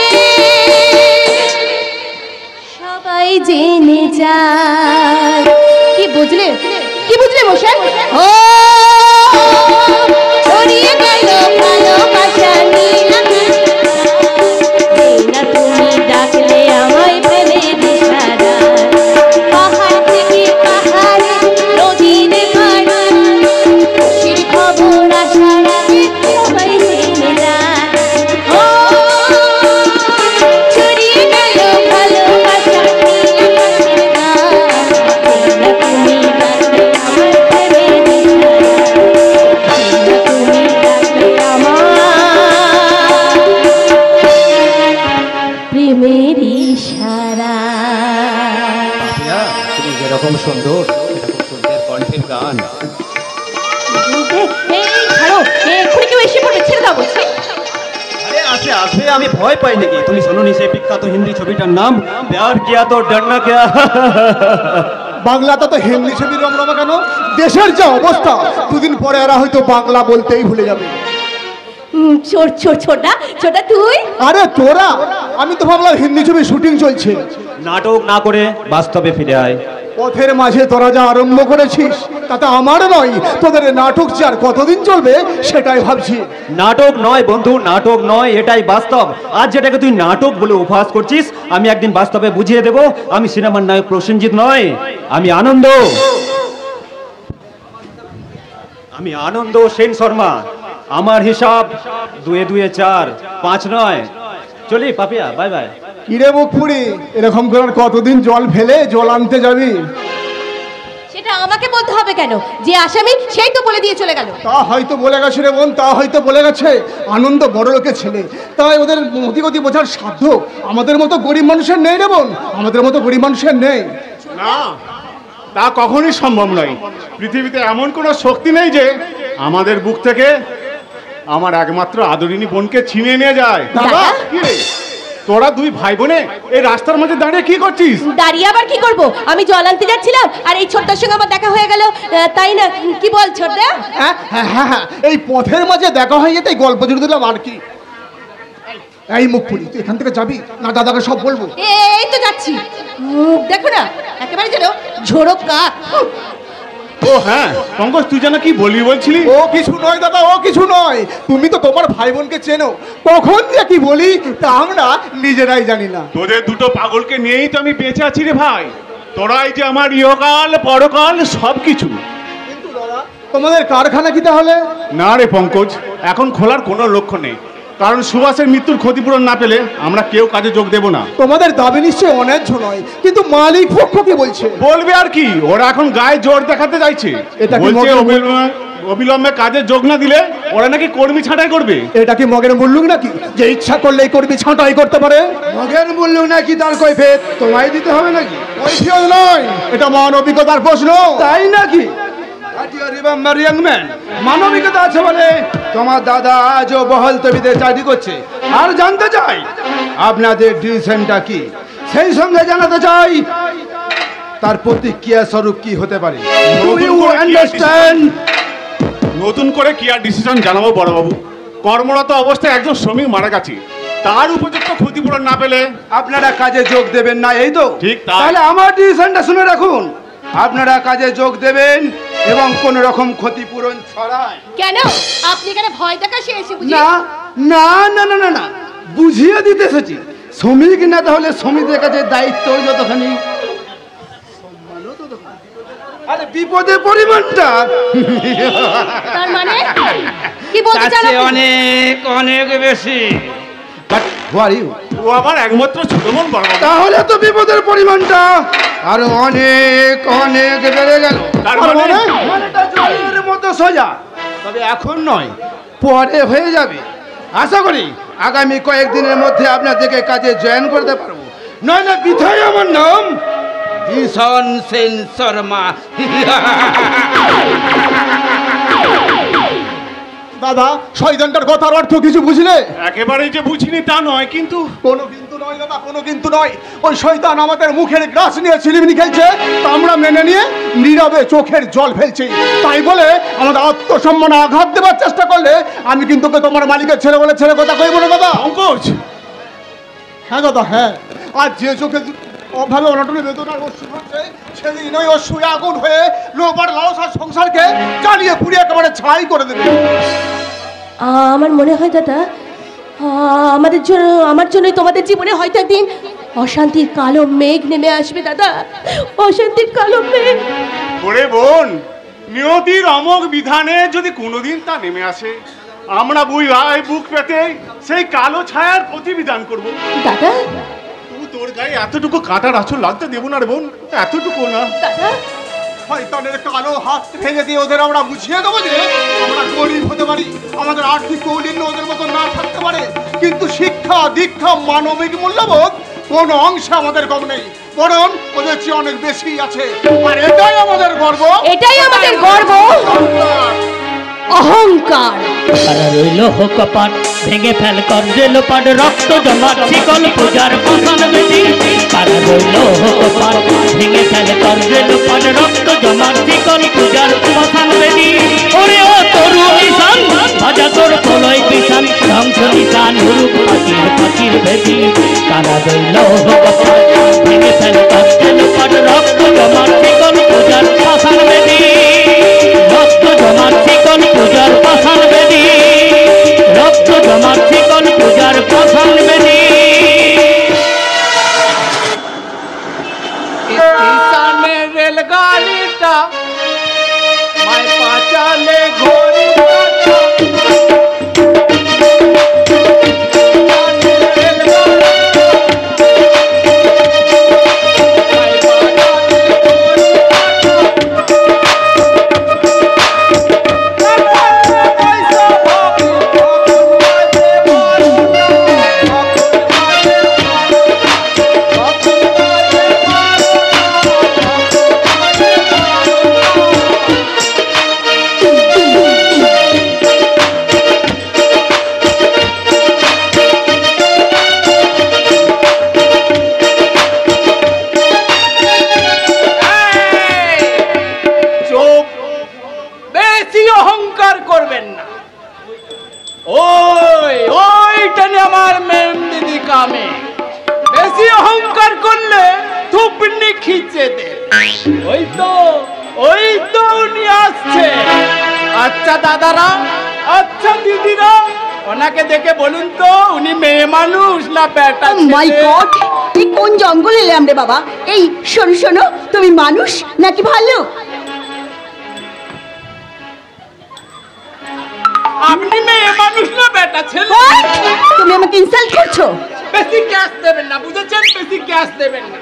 সবাই জেনে যায়। কি বুঝলে, কি বুঝলে মশাই? ও ছড়িয়ে গেল ভালোবাসা নীল আকাশের গায়, তুমি ডাকলে আমায় প্রেমের ইশারা। পাহাড় থেকে পাহাড়ে নদীর পাড়ে খুশির খবর আসার আগে সবাই জেনে যায়। ও ছড়িয়ে গেল ভালোবাসা নীল আকাশের গায়, তুমি ডাকলে আমার প্রেমের ইশারা। তুমি ডাকলে আমার প্রেমের ইশারা। পাপিয়া, তুমি যেরকম সুন্দর সেরকম সুন্দর কণ্ঠের গান। এই ছাড়ো, এক্ষুনি কেউ এসে পড়বে, ছেড়ে দাও বলছি। আরে আসে আসে, আমি ভয় পাই নাকি? তুমি শোনোনি সেই বিখ্যাত হিন্দি ছবিটার নাম প্যার কিয়া তো ডরনা কিয়া? বাংলাতে তো হিন্দি ছবি রমরমা কেন? দেশের যে অবস্থা, দুদিন পরে এরা হয়তো বাংলা বলতেই ভুলে যাবে। ছোটা তুই? আরে তোরা, আমি তো ভাবলাম হিন্দি ছবি শুটিং চলছে। নাটক না করে বাস্তবে ফিরে আয়। পথের মাঝে তোরা যা আরম্ভ করেছিস তাতে আমার নয়, তোদের নাটক যে আর কতদিন চলবে সেটাই ভাবছি। নাটক নয় বন্ধু, নাটক নয়, এটাই বাস্তব। আজ যেটাকে তুই নাটক বলে উপহাস করছিস, আমি একদিন বাস্তবে বুঝিয়ে দেব আমি সিনেমার নায়ক প্রসেনজিৎ নয়, আমি আনন্দ। আমি আনন্দ সেন শর্মা। আমার হিসাব 2 2 4 5 নয়। চলি পাপিয়া, বাই বাই। কিরে মুখপুরি, এরকম করে কতদিন জল ফেলে জল আনতে যাবি? সেটা আমাকে বলতে হবে কেন? যে আসামি সেই তো বলে দিয়ে চলে গেল। তা হয়তো বলে গেছে রে বোন, তা হয়তো বলে গেছে। আনন্দ বড় লোকের ছেলে, তাই ওদের মতিগতি বোঝার সাধ্য আমাদের মতো গরিব মানুষের নেই রে বোন, আমাদের মতো গরিব মানুষের নেই। না, তা কখনই সম্ভব নয়। পৃথিবীতে এমন কোনো শক্তি নেই যে আমাদের বুক থেকে আমার একমাত্র আদরিনী বোনকে ছিনিয়ে নিয়ে যায়। দাদা? কি রে, তোরা দুই ভাই বোনে এই রাস্তার মধ্যে দাঁড়িয়ে কি করছিস? দাঁড়িয়ে আবার কি করব? আমি জল আনতে যাচ্ছিলাম আর এই ছোটটার সঙ্গে আমার দেখা হয়ে গেল, তাই না? কি বল ছোটদা? হ্যাঁ হ্যাঁ হ্যাঁ, এই পথের মাঝে দেখা হয়ে যেতে গল্প জুড়ে দিলাম আর কি। এই মুখপুরি, তুই এখান থেকে যাবি না? দাদাকে সব বলবো। এই তো যাচ্ছি। মুখ দেখো না, একেবারে যেন ঝোড়ো কাক। ও হ্যাঁ পঙ্কজ, তুই যেন কি বলবি বলছিলি? ও কিছু নয় দাদা, ও কিছু নয়। তুমি তো তোমার ভাই বোনকে চেনো, কখন যে কি বলি তা আমরা নিজেরাই জানি না। তোদের দুটো পাগলকে নিয়েই তো আমি বেঁচে আছি রে ভাই। তোরাই যে আমার ইহকাল পরকাল সব কিছু। তোমাদের কারখানা কি তাহলে? না রে পঙ্কজ, এখন খোলার কোনো লক্ষ্য নেই, কারণ সুভাষের মৃত্যুর ক্ষতিপূরণ না পেলে আমরা কেউ কাজে যোগ দেব না। তোমাদের দাবি নিশ্চয় অন্যায্য নয়, কিন্তু মালিক পক্ষ কি বলছে? বলবে আর কি, ওরা এখন গায়ে জোর দেখাতে চাইছে। এটা কি বলছে মগের অবিলম্বে কাজে যোগ না দিলে ওরা নাকি কর্মী ছাঁটাই করবে। এটা কি মগের মুল্লুক নাকি যে ইচ্ছা করলেই কর্মী ছাঁটাই করতে পারে? মগের মুল্লুক নাকি তার কৈফিয়ত তোমায় দিতে হবে নাকি? কৈফিয়ত নয়, এটা মানবিকতার প্রশ্ন। তাই নাকি? মানবিকতা আছে বলে তোমার দাদা আজও বহল তবিতে চাকরি করছে। আর জানতে চাই আপনাদের ডিসিশনটা কি, সেই সঙ্গে জানাতে চাই তার প্রতিক্রিয়া স্বরূপ কি হতে পারে। নতুন করে কি আর ডিসিশন জানাবো বড়বাবু? কর্মরত অবস্থায় একজন শ্রমিক মারা গেছে, তার উপযুক্ত ক্ষতিপূরণ না পেলে আপনারা কাজে যোগ দেবেন না, এই তো? ঠিক তাই। তাহলে আমার ডিসিশনটা শুনে রাখুন, আপনারা কাজে যোগ দেবেন এবং কোন রকম ক্ষতিপূরণ ছড়ায়। কেন আপনি এখানে ভয় দেখাশে এসে বুঝি? না না না না না না, বুঝিয়ে দিতে এসেছি। শ্রমিক না তাহলে শ্রমিকদের কাছে দায়িত্ব যতখানি, আরে বিপদের পরিমাণটা তার মানে কি বলতে চান আপনি? অনেক অনেক বেশি। But who are you? ও আমার একমাত্র ছোট বোন বড়বাবু। তাহলে তো বিপদের পরিমাণটা আরো অনেক অনেক বেড়ে গেল। তার মানে? মানেটা জলের মতো সোজা, তবে এখন নয়, পরে হয়ে যাবে। আশা করি আগামী কয়েকদিনের মধ্যে আপনাদেরকে কাজে জয়েন করতে পারবো, নইলে বৃথাই আমার নাম ভীষণ সেন শর্মা। দাদা, শয়তানটার কথার অর্থ কিছু বুঝলে? একেবারেই যে বুঝিনি তা নয়, কিন্তু কোনো কিন্তু নয় দাদা, কোনো কিন্তু নয়। ওই শয়তান আমাদের মুখের গ্রাস নিয়ে ছিলিমিনি খেলছে, তা আমরা মেনে নিয়ে নীরবে চোখের জল ফেলছি। তাই বলে আমাদের আত্মসম্মানে আঘাত দেবার চেষ্টা করলে আমি কিন্তু তোমার মালিকের ছেলে বলে ছেলে কথা কইব না দাদা। পঙ্কজ, হ্যাঁ দাদা হ্যাঁ, আর যে চোখে অভাবে অনটনে বেদনার অশ্রু হচ্ছে, সেদিন ওই অশ্রু আগুন হয়ে লোবার লালসার সংসারকে জ্বালিয়ে পুড়িয়ে একেবারে ছাই করে দেবে। আমার মনে হয় দাদা, আমাদের জন্য, আমার জন্যই তোমাদের জীবনে হয়তো একদিন অশান্তির কালো মেঘ নেমে আসবে দাদা, অশান্তির কালো মেঘ। ওরে বোন, নিয়তির অমোঘ বিধানে যদি কোনোদিন তা নেমে আসে, আমরা বুক পেতে সেই কালো ছায়ার প্রতিবিধান করব। দাদা, তোর গায়ে এতটুকু কাঁটার আঁচল লাগতে দেবো না রে বোন, এতটুকু না। দাদা, শয়তানের কালো হাত ভেঙে দিয়ে ওদের আমরা বুঝিয়ে দেবো যে আমরা গরিব হতে পারি, আমাদের আর্থিক কৌলিন্য ওদের মতো না থাকতে পারে, কিন্তু শিক্ষা দীক্ষা মানবিক মূল্যবোধ কোন অংশে আমাদের কম নেই, বরং ওদের চেয়ে অনেক বেশি আছে। আর এটাই আমাদের গর্ব, এটাই আমাদের গর্ব, অহংকার। সারা রইল কপাট ভেঙে ফেল কর লোপাট রক্ত জমাট শিকল পূজার পাষাণ বেদি কারা রইল কপাট ভেঙে ফেল কর লোপাট রক্ত জমাট শিকল পূজার পাষাণ বেদি ওরে ও তরু নিশান ভাজা তোর প্রলয় বিশান ধ্বংস নিশান হুরুক পাখির বেদি কারা রইল কপাট ভেঙে ফেল কর লোপাট রক্ত জমাট শিকল পূজার পাষাণ বেদি রক্ত জমাট শিকল পূজার পাষাণ বেদি রক্ত জমাট শিকল পূজার পাষাণ বেদি স্টেশনের রেলগাড়িটা মায় পাচালে ঘোরে আচ্ছা দাদারা আচ্ছা দিদিরা ওনাকে দেখে বলুন তো উনি মেয়ে মানুষ না বেটা মাই গড এই কোন জঙ্গলে এলাম রে বাবা এই শোনো শোনো তুমি মানুষ নাকি ভালো আপনি মেয়ে মানুষ না বেটা ছেলে তুমি আমাকে ইনসাল্ট করছো বেশি ক্যাশ দেবেন না বুঝেছেন বেশি ক্যাশ দেবেন না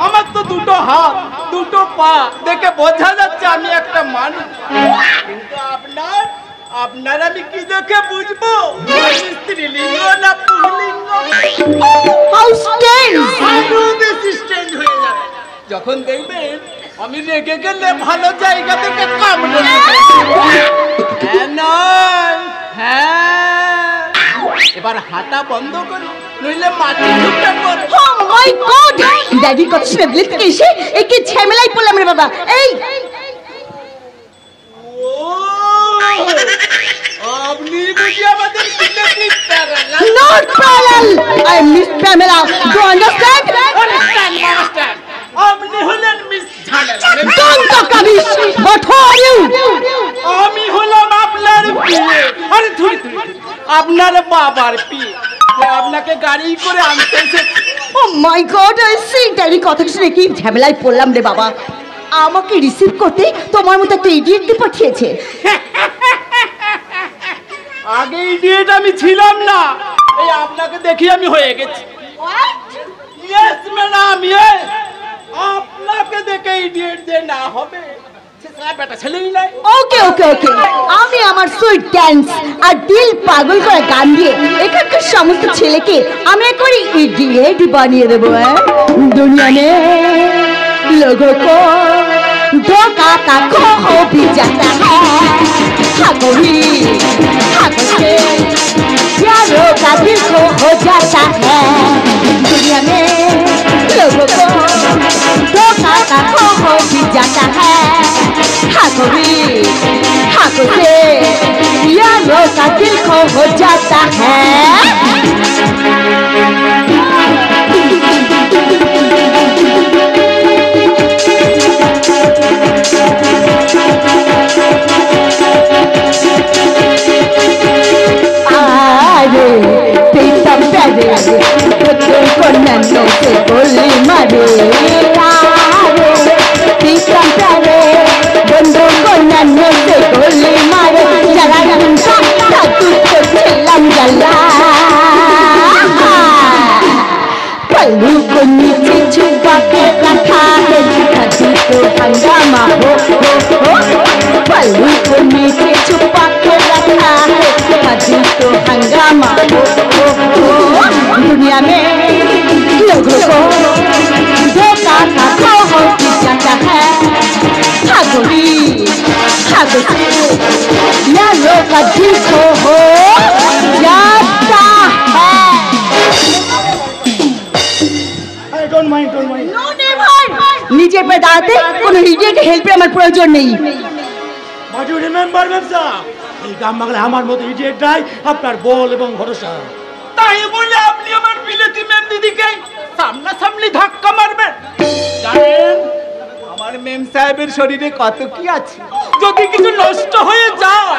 আমার তো দুটো হাত দুটো পা দেখে বোঝা যাচ্ছে আমি একটা মানুষ কিন্তু আপনার আমি কি দেখে বুঝবো স্ত্রীলিঙ্গ না পুংলিঙ্গ হয়ে যাবে যখন দেখবেন আমি রেগে গেলে ভালো জায়গা থেকে কামড়ে হ্যাঁ এবার হাঁটা বন্ধ করো নইলে মাটি ঢুকতে পারে ও মাই গড ড্যাডি কত শুনে থেকে এসে একে ঝামেলাই পড়লাম রে বাবা এই আপনি বুঝি আমাদের কিনে দিতে not parallel I miss Pamela do understand understand আপনি হলেন মিস ঝামেলা don't talk rubbish what are you আমি হলাম আপনার পিয়ে আরে ধুই আপনার বাবার পিয়ে আপনাকে গাড়ি করে আনতে এসেছে ও মাই গড আই সি ড্যাডি কথা শুনে কি ঝামেলায় পড়লাম রে বাবা আমাকে রিসিভ করতে তোমার মতো একটা ইডিয়েটকে পাঠিয়েছে আগে ইডিয়েট আমি ছিলাম না এই আপনাকে দেখি আমি হয়ে গেছি ইয়েস ম্যাডাম ইয়েস আপনাকে দেখে ইডিয়েট যে না হবে ওকে ওকে ওকে আমি আমার সুইট ড্যান্স আর দিল পাগল করে গান দিয়ে এখানকার সমস্ত ছেলেকে আমি একবারে ইডিয়েট বানিয়ে দেবো দুনিয়া মে लोगों को धोखा का खो भी जाता है हाकोही हाको से यारों का दिल खो हो जाता है दुनिया में लोगों को धोखा का खो भी जाता है हाकोही हाको से यारों का दिल खो हो जाता है नन्नों से गोली मारे पीतम प्यारे बंदों को नन्नों से गोली मारे जरा रंगा तू तो चिल्लम जला पल्लू को नीचे छुपा के रखा है कभी तो हंगामा हो पल्लू को नीचे छुपा के रखा है कभी तो हंगामा हो दुनिया में लोगों को धोखा का खो जाता है हागोरी हागो यारों का दिल खो हो जाता নিজের পায়ে দাঁড়াতে কোনো ইডিয়েট হেল্পের আমার প্রয়োজন নেই। বাট ইউ রিমেম্বার ব্যবসা, এই গ্রাম বাংলায় আমার মতো ইডিয়েটরাই আপনার বল এবং ভরসা। তাই বলে আপনি আমার বিলেতি মেম দিদিকে সামনাসামনি ধাক্কা মারবেন? জানেন আমার মেম সাহেবের শরীরে কত কি আছে, যদি কিছু নষ্ট হয়ে যায়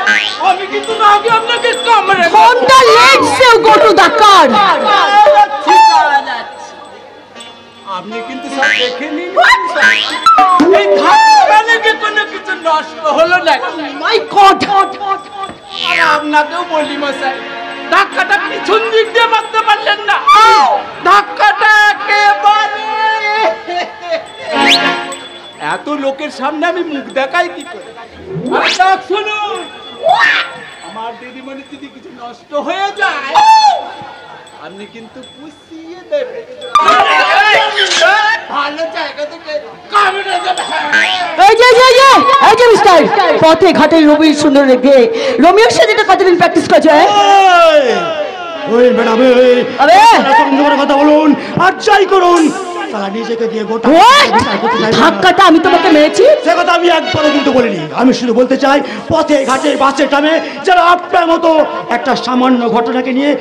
আমি কিন্তু না আগে আপনাকে কামড়ে কোনটা lets you go to the car. আপনি কিন্তু সব দেখে নিন, এই ধাক্কা লেগে কোনো কিছু নষ্ট হলো না। মাই গড, আপনাকেও বলি মশাই, ধাক্কাটা পিছন দিক দিয়ে মারতে পারলেন না, ধাক্কাটা একেবারে এত লোকের সামনে আমি মুখ দেখাই কি করে? শুনুন, আমার দিদিমণি যদি কিছু নষ্ট হয়ে যায় আপনি কিন্তু পুষিয়ে দেবেন, ভালো জায়গা থেকে কামড়ে দেবেন। এই যে মিস্টার, পথে ঘাটে রবির সুন্দর রেখে রোমিওর সাথে কতদিন প্র্যাকটিস করেছে? ওই ম্যাডাম, কথা বলুন আর যাই করুন, নিজেকে দিয়ে গোটা ধাক্কাটা আমি তোমাকে মেরেছি সে কথা আমি একবারও কিন্তু বলিনি। আমি শুধু বলতে চাই, পথে ঘাটে বাসে ট্রামে যারা আপনার মতো একটা সামান্য ঘটনাকে নিয়ে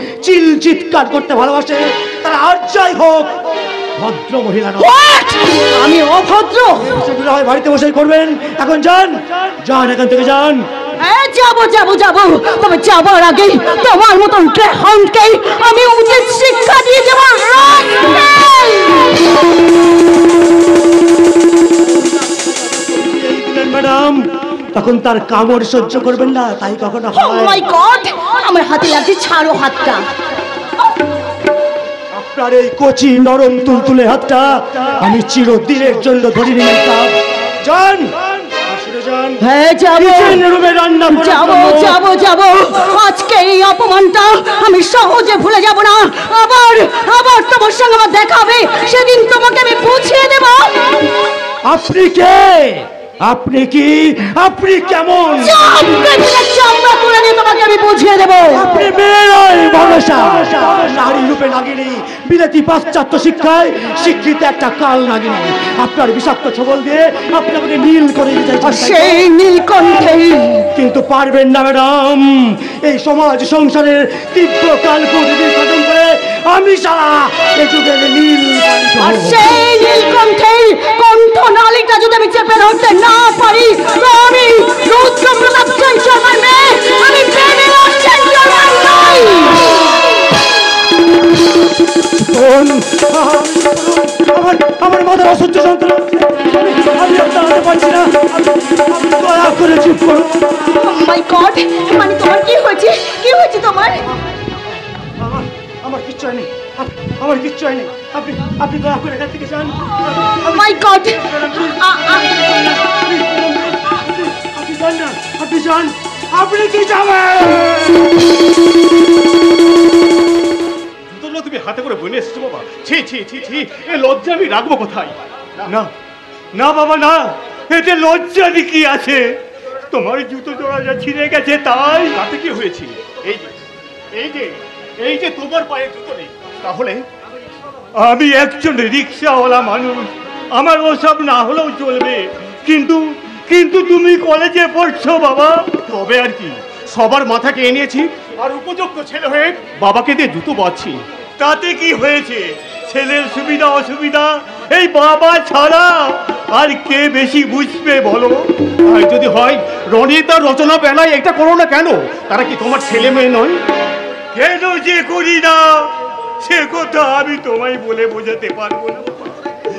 চিৎকার করতে ভালোবাসে, তারা আর যাই হোক ভদ্র মহিলা নয়। আমি অভদ্র? সেগুলো হয় বাড়িতে বসেই করবেন। এখন যান, যান, এখান থেকে যান। যাবো, তবে যাবার আগে তোমার মতন গ্রেহাউন্ডকে আমি উচিত শিক্ষা দিয়ে যাবো। ম্যাডাম, তখন তার কামড় সহ্য করবেন না, তাই কখনো হয়? ও মাই গড, আমার হাতে লাগছে, ছাড়ো হাতটা। আপনার এই কচি নরম তুলতুলে হাতটা আমি চিরদিনের জন্য ধরে নিলাম। যান, হ্যাঁ যাবো। আজকে এই অপমানটা আমি সহজে ভুলে যাব না। আবার তোমার সঙ্গে আমার দেখা হবে, সেদিন তোমাকে আমি বুঝিয়ে দেব। আপনি কে? আপনি কি? আপনি কেমন? চামড়া তুলে নিয়ে তোমাকে আমি বুঝিয়ে দেবো। আপনি মেয়েরাই ভরসা, নারী রূপে নাগিনী, বিলেতি পাশ্চাত্য শিক্ষায় শিক্ষিত একটা কাল নাগিনী। আপনার বিষাক্ত ছবল দিয়ে আপনি আমাকে নীল করে দিতে চান, সেই নীলকণ্ঠে কিন্তু পারবেন না ম্যাডাম। এই সমাজ সংসারের তীব্র কালকুটি খতম করে আমি সারা এই যুগের নীলকণ্ঠ, সেই নীলকণ্ঠের কণ্ঠ নালীটা যদি আমি চেপে ধরতে না পারি, তো আমি রুদ্র প্রতাপ সেন শর্মার মেয়ে, আমি সেন শর্মার নই। আমার মাথার অসহ্য যন্ত্রণা, আমি দাঁড়াতে পারছি না, দয়া করে চুপ করুন। মাই গড, মানে তোমার কি হয়েছে তোমার? আমার কিচ্ছু হয়নি, আমার কিচ্ছু হয়নি। আপনি দয়া করে এখান থেকে যান। মাই গড, আপনি যান না, আপনি যান। আপনি কি যাবেন? তুমি হাতে করে বনে এসেছো বাবা। ছি, এ লজ্জা আমি রাখবো কোথায়? না না বাবা, না, এতে লজ্জার কি আছে? তোমার জুতো জোড়া যা ছিঁড়ে গেছে তাই। তাতে কি হয়েছে? এই যে তোমার পায়ে জুতো নেই, তাহলে আমি একজন রিক্সাওয়ালা মানুষ, আমার ওসব না হলেও চলবে, কিন্তু তুমি কলেজে পড়ছো বাবা। তবে আর কি, সবার মাথাকে এনেছি আর উপযুক্ত ছেলে হয়ে বাবাকে দিয়ে জুতো বাঁধছি। তাতে কি হয়েছে? ছেলের সুবিধা অসুবিধা এই বাবা ছাড়া আর কে বেশি বুঝবে বলো? আর যদি হয় রণিতা রচনা বেলায় এটা করো না কেন? তারা কি তোমার ছেলে মেয়ে নয়? কেন যে করি না সে কথা আমি তোমায় বলে বোঝাতে পারবো না।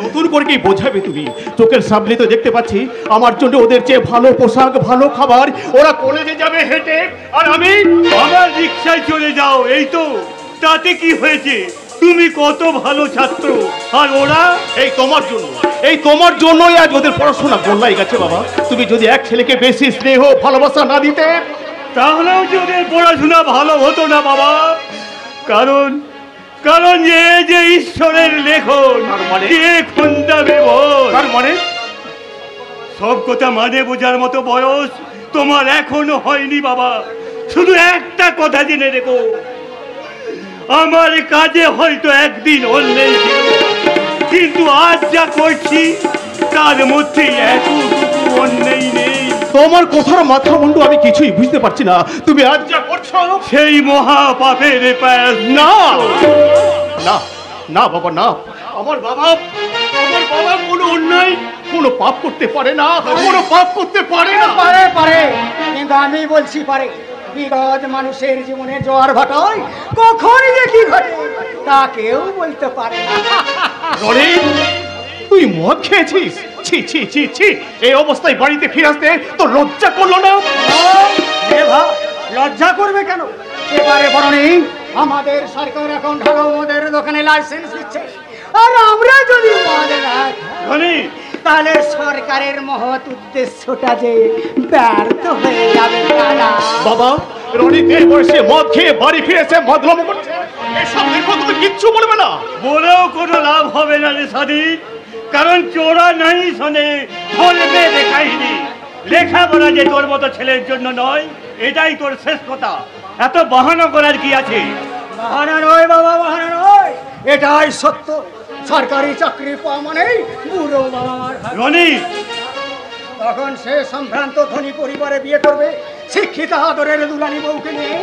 নতুন করে কি বোঝাবে তুমি? চোখের সামনে তো দেখতে পাচ্ছি আমার জন্য ওদের চেয়ে ভালো পোশাক, ভালো খাবার, ওরা কলেজে যাবে হেঁটে, আর আমি আমার রিক্সায় চলে যাও, এই তো। তাতে কি হয়েছে? তুমি কত ভালো ছাত্র, আর ওরা এই তোমার জন্যই আজ ওদের পড়াশোনা গোল্লাই গেছে বাবা। তুমি যদি এক ছেলেকে বেশি স্নেহ ভালোবাসা না দিতে, তাহলেও যে ওদের পড়াশোনা ভালো হতো না বাবা। কারণ যে ঈশ্বরের লেখন, কে খুন্দাবে বল? তার মানে সব কথা মানে বোঝার মতো বয়স তোমার এখনো হয়নি বাবা। শুধু একটা কথা জেনে রেখো, আমার কাজে হয়তো একদিন অন্যেই ছিল, কিন্তু আজ যা করছি তার মধ্যে এতটুকু অন্যায় নেই। তোমার কথার মাথা মুন্ডু আমি কিছুই বুঝতে পারছি না। তুমি আজ যা করছো সেই মহা পাপের না না না বাবা না। আমার বাবা কোনো অন্যায় কোনো পাপ করতে পারে না, কোনো পাপ করতে পারে না। পারে কিন্তু আমি বলছি পারে। বিগত মানুষের জীবনে জোয়ার ভাটায় কখন যে কি ঘটে তা কেউ বলতে পারে না। তুই মদ খেয়েছিস? ছি ছি ছি ছি, এই অবস্থায় বাড়িতে ফিরে আসতে তো লজ্জা করলো না? লজ্জা করবে কেন? এবারে বরণী আমাদের সরকার এখন ভালো মদের দোকানে লাইসেন্স দিচ্ছে, আর আমরা যদি তাহলে সরকারের মহৎ উদ্দেশ্যটা যে ব্যর্থ হয়ে যাবে। বাবা রনিত এই বয়সে মদ খেয়ে বাড়ি ফিরেছে, মদলম করছে, এসব দেখো তুমি কিচ্ছু বলবে না? বলেও কোনো লাভ হবে না রে সাদিক, কারণ চোরা নাই শোনে বলবে দেখাইনি। লেখাপড়া যে তোর মতো ছেলের জন্য নয়, এটাই তোর শেষ কথা। এত বাহানা করার কি আছে? বাহানা নয় বাবা, বাহানা নয়, এটাই সত্য। সরকারি চাকরি পাওয়া মানেই বুড়ো বাবা মার। রনি তখন সে সম্ভ্রান্ত ধনী পরিবারে বিয়ে করবে, শিক্ষিত আদরের দুলানি বউকে নিয়ে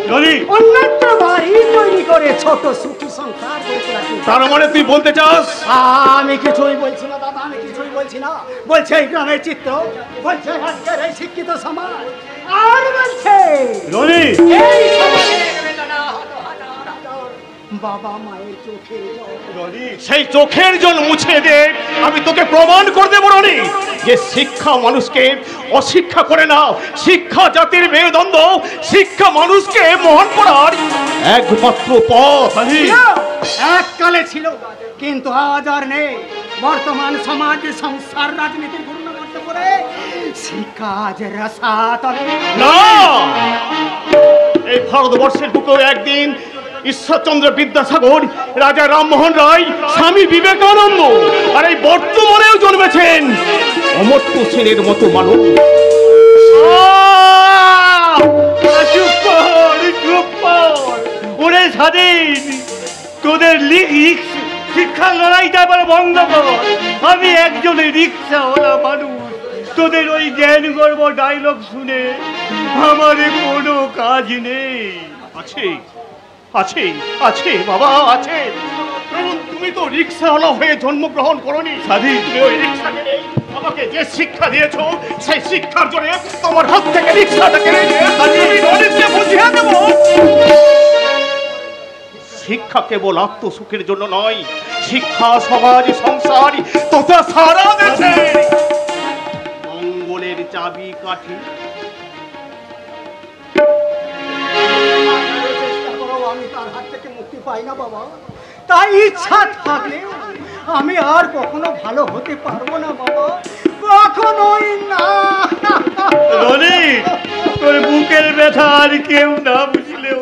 অন্যত্র বাড়ি তৈরি করে ছোট সুখী সংসার করতে লাগবে। তার মানে তুই বলতে চাস? আমি কিছুই বলছি না দাদা, আমি কিছুই বলছি না। বলছে এই গ্রামের চিত্র, বলছে আজকের এই শিক্ষিত সমাজ, আর বলছে রনি এই সমাজের বেদনা বাবা মায়ের চোখে সেই চোখের জল মুছে দে। আমি তোকে প্রমাণ করে দেব রনি যে শিক্ষা মানুষকে অশিক্ষা করে না, শিক্ষা জাতির মেরুদণ্ড, শিক্ষা মানুষকে মহান করার একমাত্র পথ। এককালে ছিল কিন্তু আজ আর নেই। বর্তমান সমাজ সংসার রাজনীতির পূর্ণ করতে পারে শিক্ষা আজ রসাতলে না। এই ভারতবর্ষের বুকেও একদিন ঈশ্বরচন্দ্র বিদ্যাসাগর, রাজা রামমোহন রায়, স্বামী বিবেকানন্দ আর এই বর্তমানেও জন্মেছেন অমর্ত্য সেনের মতো মানুষ। ওরে স্বাধীন, তোদের শিক্ষার লড়াইটা এবার বন্ধ কর। আমি একজন রিক্সাওয়ালা মানুষ, তোদের ওই জ্ঞান গর্ব ডায়লগ শুনে আমার কোনো কাজ নেই। আছে আছে আছে বাবা আছে। তুমি তো রিক্সাওয়ালা হয়ে জন্মগ্রহণ করনি। স্বাধীন, তুমি ওই রিক্সাকে আমাকে যে শিক্ষা দিয়েছো, সেই শিক্ষার জন্য তোমার হাত থেকে রিক্সাটা কেড়ে নিয়ে আমি রনিতকে বুঝিয়ে দেব শিক্ষা কেবল আত্মসুখের জন্য নয়, শিক্ষা সমাজ সংসার তথা সারা দেশের মঙ্গলের চাবি কাঠি। আমি তার হাত থেকে মুক্তি পাই না বাবা, তাই ইচ্ছা থাকলে আমি আর কখনো ভালো হতে পারবো না বাবা, কখনোই না। রনি, তোর বুকের ব্যথা আর কেউ না বুঝলেও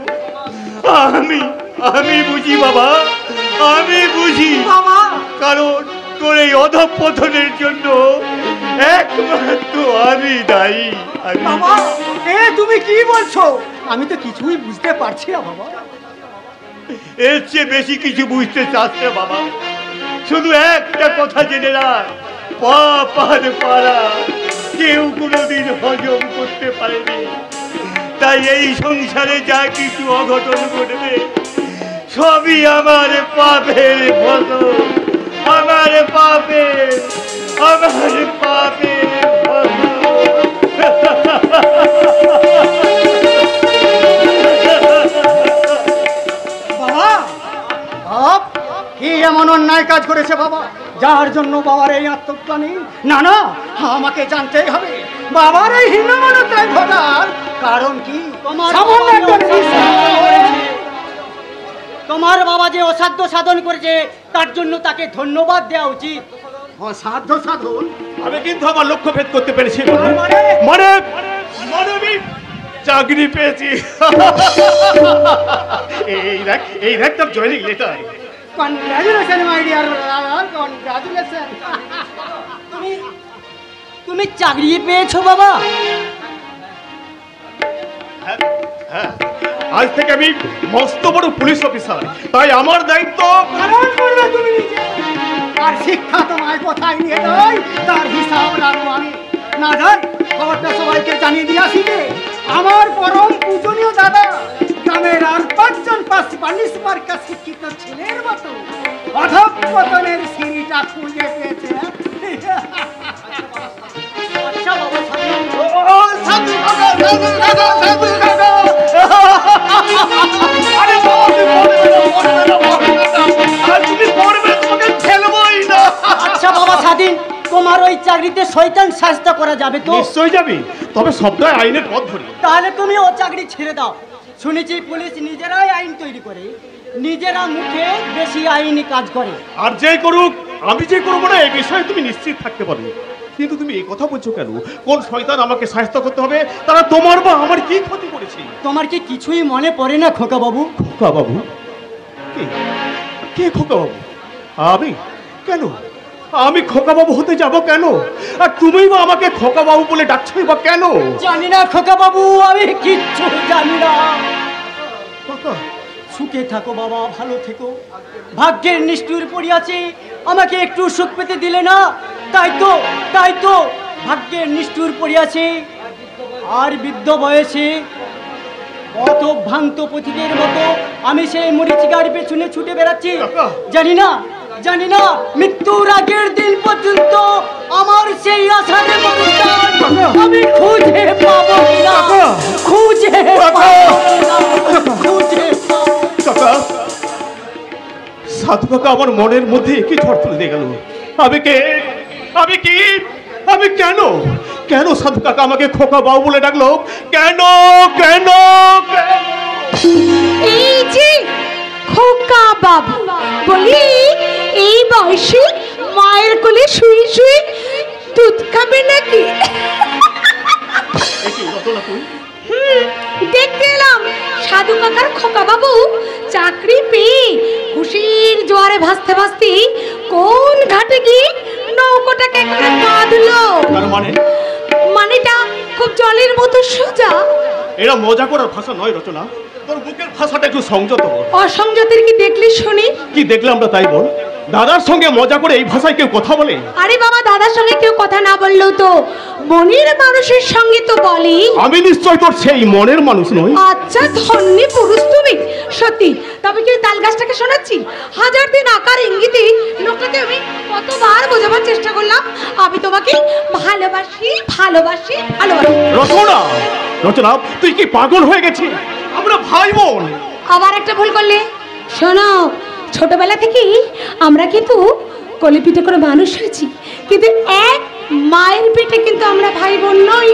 আমি বুঝি বাবা, আমি বুঝি বাবা। কারণ তোর এই অধঃপতনের জন্য একমাত্র আমি দায়ী। বাবা এ তুমি কি বলছো? আমি তো কিছুই বুঝতে পারছি না বাবা। এর চেয়ে বেশি কিছু বুঝতে চাচ্ছে বাবা, শুধু একটা কথা জেনে রাখ, পাপ আর পারা কেউ কোনোদিন হজম করতে পারেনি। তাই এই সংসারে যা কিছু অঘটন ঘটবে সবই আমার পাপের ফসল, আমার পাপের ফসল। কি এমন অন্যায় কাজ করেছে বাবা যার জন্য বাবার এই আত্মগ্লানি? না না, আমাকে জানতেই হবে বাবার এই হীনমন্যতায় ঘটার কারণ কি। তোমার বাবা যে অসাধ্য সাধন করেছে তার জন্য তাকে ধন্যবাদ দেওয়া উচিত। অসাধ্য সাধন? আমি কিন্তু আমার লক্ষ্য ভেদ করতে পেরেছি। মানে চাকরি পেয়েছি। এই দেখ তোর joining letter. Congratulation my dear brother, congratulation. তুমি চাকরি পেয়েছো বাবা? হ্যাঁ, আজ থেকে আমি মস্ত বড় পুলিশ অফিসার, তাই আমার দায়িত্ব পালন করবে তুমি নিজে। আর শিক্ষা তোমায় কোথায় নিয়ে যায় তার হিসাব রাখবো আমি। না যাই খবরটা সবাইকে জানিয়ে দিয়ে আসি যে আমার পরম পূজনীয় দাদা গ্রামের আর 5 জন পানিশ মার্কা শিক্ষিত ছেলের মতো অধঃপতনের সিঁড়িটা খুঁজে পেয়েছে। আচ্ছা বাবা আচ্ছা বাবা স্বাধীন, তোমার ওই চাকরিতে শয়তান শাস্তা করা যাবে তো? নিশ্চয়ই যাবি, তবে সবটাই আইনের পথ ধরি। তাহলে তুমি ও চাকরি ছেড়ে দাও। শুনেছি পুলিশ নিজেরাই আইন তৈরি করে, নিজেরা মুখে বেশি আইনি কাজ করে। আর যে করুক, আমি যে করবো না এই বিষয়ে তুমি নিশ্চিত থাকতে পারবে। কিন্তু তুমি এই কথা বলছো কেন? কোন শয়তান আমাকে সাহায্য করতে হবে? তারা তোমার বা আমার কি ক্ষতি করেছে? তোমার কি কিছুই মনে পড়ে না খোকা বাবু? খোকা বাবু? কে খোকা বাবু? আমি? কেন আমি খোকা বাবু হতে যাব কেন? আর তুমি বা আমাকে খোকা বাবু বলে ডাকছোই বা কেন? জানি না খোকা বাবু, আমি কিচ্ছু জানি না। সুখে থাকো বাবা, ভালো থেকো। ভাগ্যের নিষ্ঠুর পড়িয়াছে, আমাকে একটু সুখ পেতে দিলে না। তাই তো ভাগ্যের নিষ্ঠুর পড়িয়াছে। আর বৃদ্ধ বয়সে অত ভ্রান্ত পথিকের মতো আমি সেই মরিচিকার পেছনে ছুটে বেড়াচ্ছি। জানি না মৃত্যুর আগের দিন পর্যন্ত আমার সেই আশার মানুষটার আমি খুঁজে পাবো না। সাধু কাকা আমার মনের মধ্যে কি ঝড় তুলে দিয়ে গেল। আমি কেন সাধু কাকা আমাকে খোকা বাবু বলে ডাকলো? কেন? এই যে খোকা বাবু বলি, এই বয়সে মায়ের কোলে শুয়ে শুয়ে দুধ খাবে নাকি? দেখতে এলাম সাধু কাকার খোকা বাবু চাকরি পেয়ে খুশির জোয়ারে ভাসতে ভাসতে কোন ঘাটে গিয়ে নৌকোটাকে করে কাঁদলো। মানেটা খুব জলের মতো সোজা। এরা মজা করার ভাষা নয় রচনা, তোর বুকের ভাষাটা একটু সংযত। অসংযতের কি দেখলি শুনি? কি দেখলাম আমরা তাই বল। দাদার সঙ্গে মজা করে এই ভাষায় কেউ কথা বলে? আরে বাবা, দাদার সঙ্গে কেউ কথা না বললেও তো মনের মানুষের সঙ্গে তো বলি। আমি নিশ্চয় তোর সেই মনের মানুষ নই। আচ্ছা ধন্যী পুরুষ তুমি সত্যি। তবে কি তাল গাছটাকে শোনাচ্ছি? 1000 দিন আকার ইঙ্গিতে লোকটাকে আমি কতবার বোঝাবার চেষ্টা করলাম আমি তোমাকে ভালোবাসি। রচনা তুই কি পাগল হয়ে গেছিস? আমরা ভাই বোন। আবার একটা ভুল করলে। শোনো, ছোটবেলা থেকে আমরা কিন্তু কোলে পিঠে করে মানুষ হয়েছি, কিন্তু এক মায়ের পেটে কিন্তু আমরা ভাই বোন নই।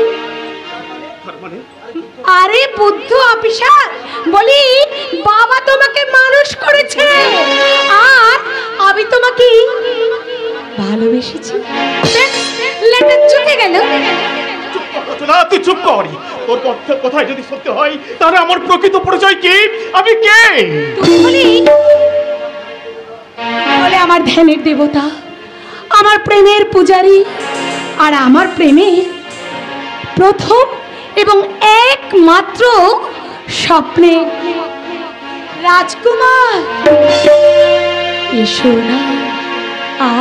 আরে বুদ্ধ অফিসার বলি, বাবা তোমাকে মানুষ করেছে আর আমি তোমাকে ভালোবেসেছি। লেটা চুকে গেল। তুই চুপ কর। তোর কথায় যদি সত্যি হয় তাহলে আমার প্রকৃত পরিচয় কি? আমি কে? তুমি বলে আমার ধ্যানের দেবতা, আমার প্রেমের পূজারী, আর আমার প্রেমে প্রথম এবং একমাত্র স্বপ্নে রাজকুমার। এসো না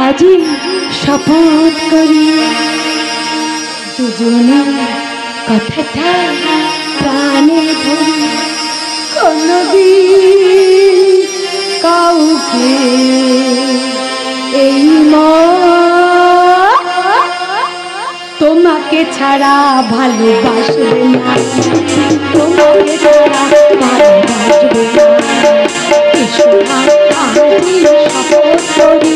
আজই শপথ করি, দুজনে কথাটা প্রাণে ধরি, কোনদিন কাউকে এই তোমাকে ছাড়া ভালোবাসবে না, তোমাকে ছাড়া ভালোবাসবে না। এসো না আজই শপথ করি,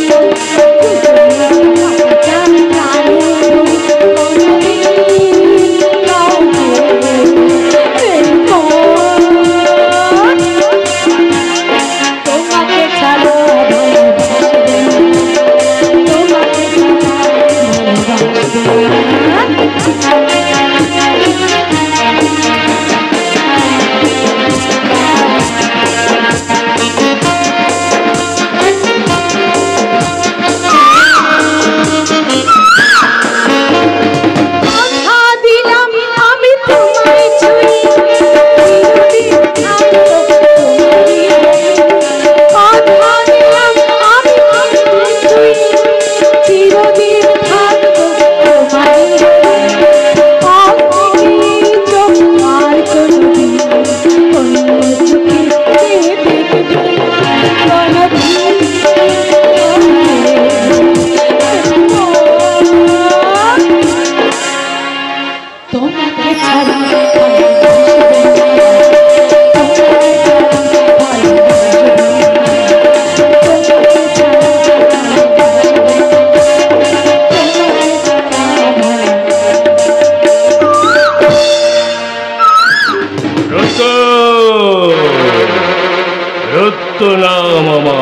রুদ্র না মামা।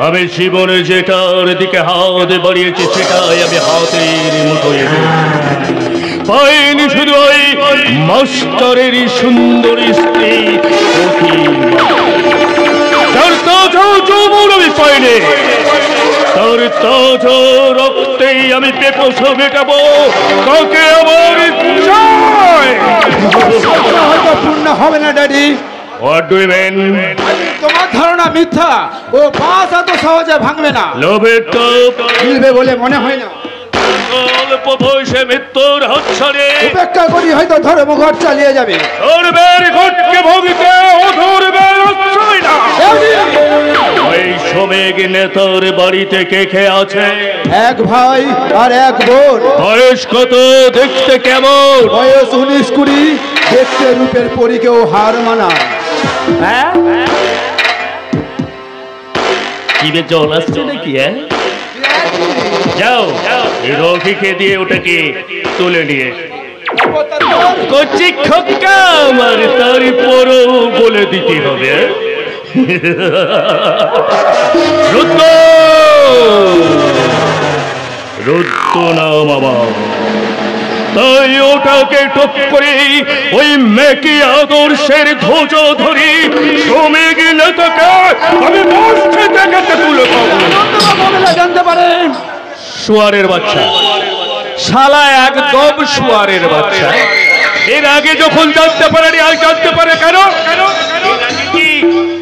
আমি জীবনে যেটার দিকে হাত বাড়িয়েছি সেটাই আমি হাতের মুঠোয় পাইনি। শুধু ওই মাস্টারের সুন্দরী স্ত্রী যার তাজা যৌবন আমি পাইনি, তার তাজা রক্তেই আমি পেপস মেটাবো। তাকে আমার চাই। হয়তো পূর্ণ হবে না daddy. What do you mean? তোমার ধারণা মিথ্যা। ও বাস এত সহজে ভাঙবে না। লোভের তাপ মিলবে বলে মনে হয় না। অল্প বয়সে মৃত্যুর হাত ছাড়ে উপেক্ষা করি হয়তো ধর্মঘট চালিয়ে যাবে। ধর্মের ঘটকে ভোগিতে অধর্মের আশ্রয় না। ওই শ্রমিক নেতার বাড়িতে কে কে আছে? এক ভাই আর এক বোন। বয়স কত? দেখতে কেমন? বয়স 19-20। দেখতে রূপের পরীকেও হার মানায়। জিভে জল আসছে নাকি? যাও এই রফিকে দিয়ে ওটাকে তুলে নিয়ে কচি খোকা আমার তারপরও বলে দিতে হবে। রুদ্র না মামা। তাই ওটাকে টপ করে ওই মেকি আদর্শের ধ্বজ ধরি শ্রমিক নেতাকে আমি বসছে দেখাতে তুলে পাবো। জানতে পারেন শুয়ারের বাচ্চা, শালা একদম শুয়ারের বাচ্চা। এর আগে যখন জানতে পারেনি আর জানতে পারে কেন? কি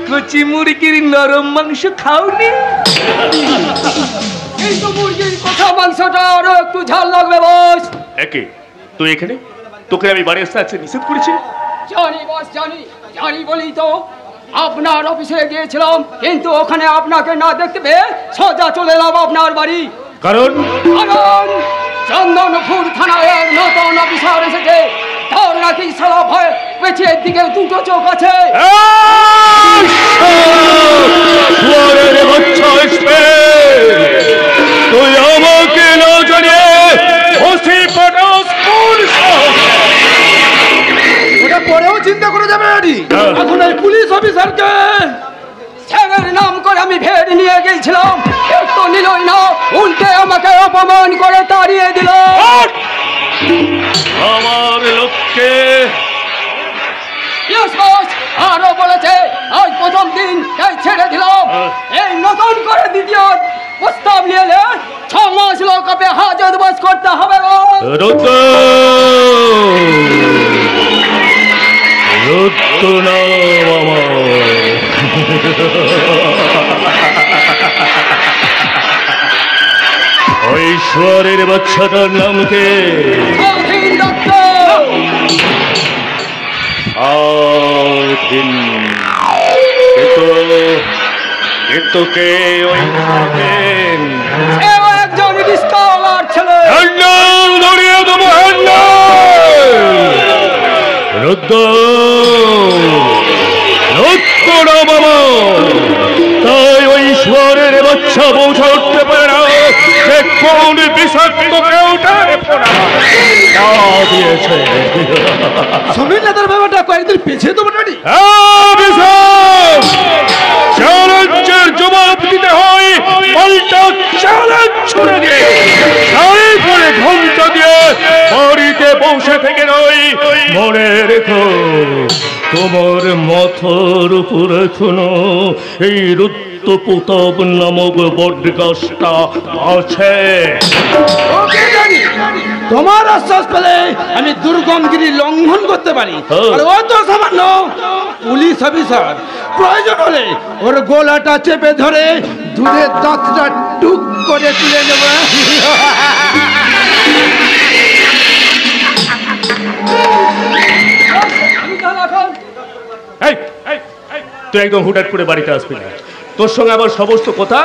কচি মুরগির নরম মাংস খাওনি? কিন্তু মুরগির কথা মাংসটা আরো একটু ঝাল লাগবে বস। একে তুই এখানে? তোকে আমি বাড়ি আসতে আছে নিষেধ করেছি। জানি বস, জানি বলি তো আপনার অফিসে গিয়েছিলাম, কিন্তু ওখানে আপনাকে না দেখতে পেয়ে সোজা চলে এলাম আপনার বাড়ি। কারণ চন্দনপুর থানায় এক নতুন অফিসার এসেছে। তার নাকি সারা ভয় পেছের দিকে দুটো চোখ আছে। তুই আমাকে না জানিয়ে ওটা পরেও চিন্তা করে যাবে। এখন এই পুলিশ অফিসারকে স্যারের নাম করে আমি ভেট নিয়ে গিয়েছিলাম, একটু নিলই না, উল্টে আমাকে অপমান করে তাড়িয়ে দিল। আমার লোককে আরো বলেছে আজ প্রথম দিন তাই ছেড়ে দিলাম। এই নতুন করে দ্বিতীয় প্রস্তাব নিয়ে 6 মাস লোককে হাজত বাস করতে হবে। রুদ্র না মামা। ওই শুয়ারের বাচ্চাটার নাম কে? কিন্তু কে ওই একজন রিস্কাওয়ালার ছেলে। ধরিয়ে দেবো। রুদ্র না বাবা। তাই ওই শুয়ারের বাচ্চা বোঝা উঠতে পারে না যে কোন বিষাক্ত কেউটা দিয়েছে। সমীর নেতার ব্যাপারটা কয়েকদিন পিছিয়ে দেবো ড্যাডি। চ্যালেঞ্জের জবাব দিতে হয়, পাল্টা চ্যালেঞ্জ ছুড়ে দিয়ে শাড়ি করে ঘন্টা দিয়ে বাড়িতে বসে থেকে নয়। মনে রেখো তোমার মাথার উপর এখনো এই রুদ্র প্রতাপ নামক বট গাছটা আছে। তোমার আশ্বাস পেলে আমি দুর্গমগিরি লঙ্ঘন করতে পারি। আর ও তো সামান্য পুলিশ অফিসার। প্রয়োজন হলে ওর গলাটা চেপে ধরে দুধের দাঁতটা টুক করে তুলে নেব। তুই একদম হুটহাট করে বাড়িতে আসবি না। তোর সঙ্গে আমার সমস্ত কথা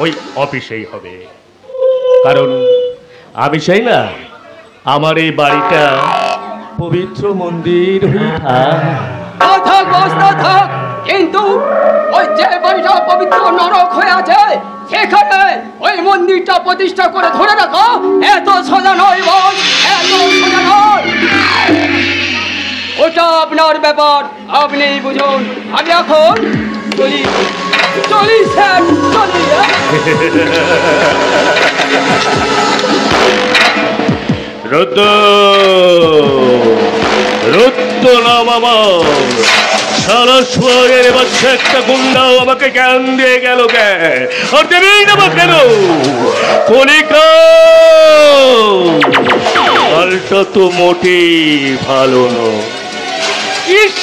ওই অফিসেই হবে। কারণ আমি চাই না আমার এই বাড়িটা পবিত্র মন্দির হয়ে থাক। কিন্তু ওই যে বাড়িটা পবিত্র নরক হয়ে আছে সেখানে ওই মন্দিরটা প্রতিষ্ঠা করে ধরে রাখো এত সোজা নয় বল, এত সোজা নয়। ওটা আপনার ব্যাপার, আপনি বুঝুন। আমি এখন চলি চলি স্যার চলি। রুদ্র রুদ্র নাম আমার, সারা সোয়াগের বাচ্চা একটা গুন্ডাও আমাকে জ্ঞান দিয়ে গেল জ্ঞান, আর দেবেই না বা কেন? কলিকা হালটা তো মোটেই ভালো নয়। ইস,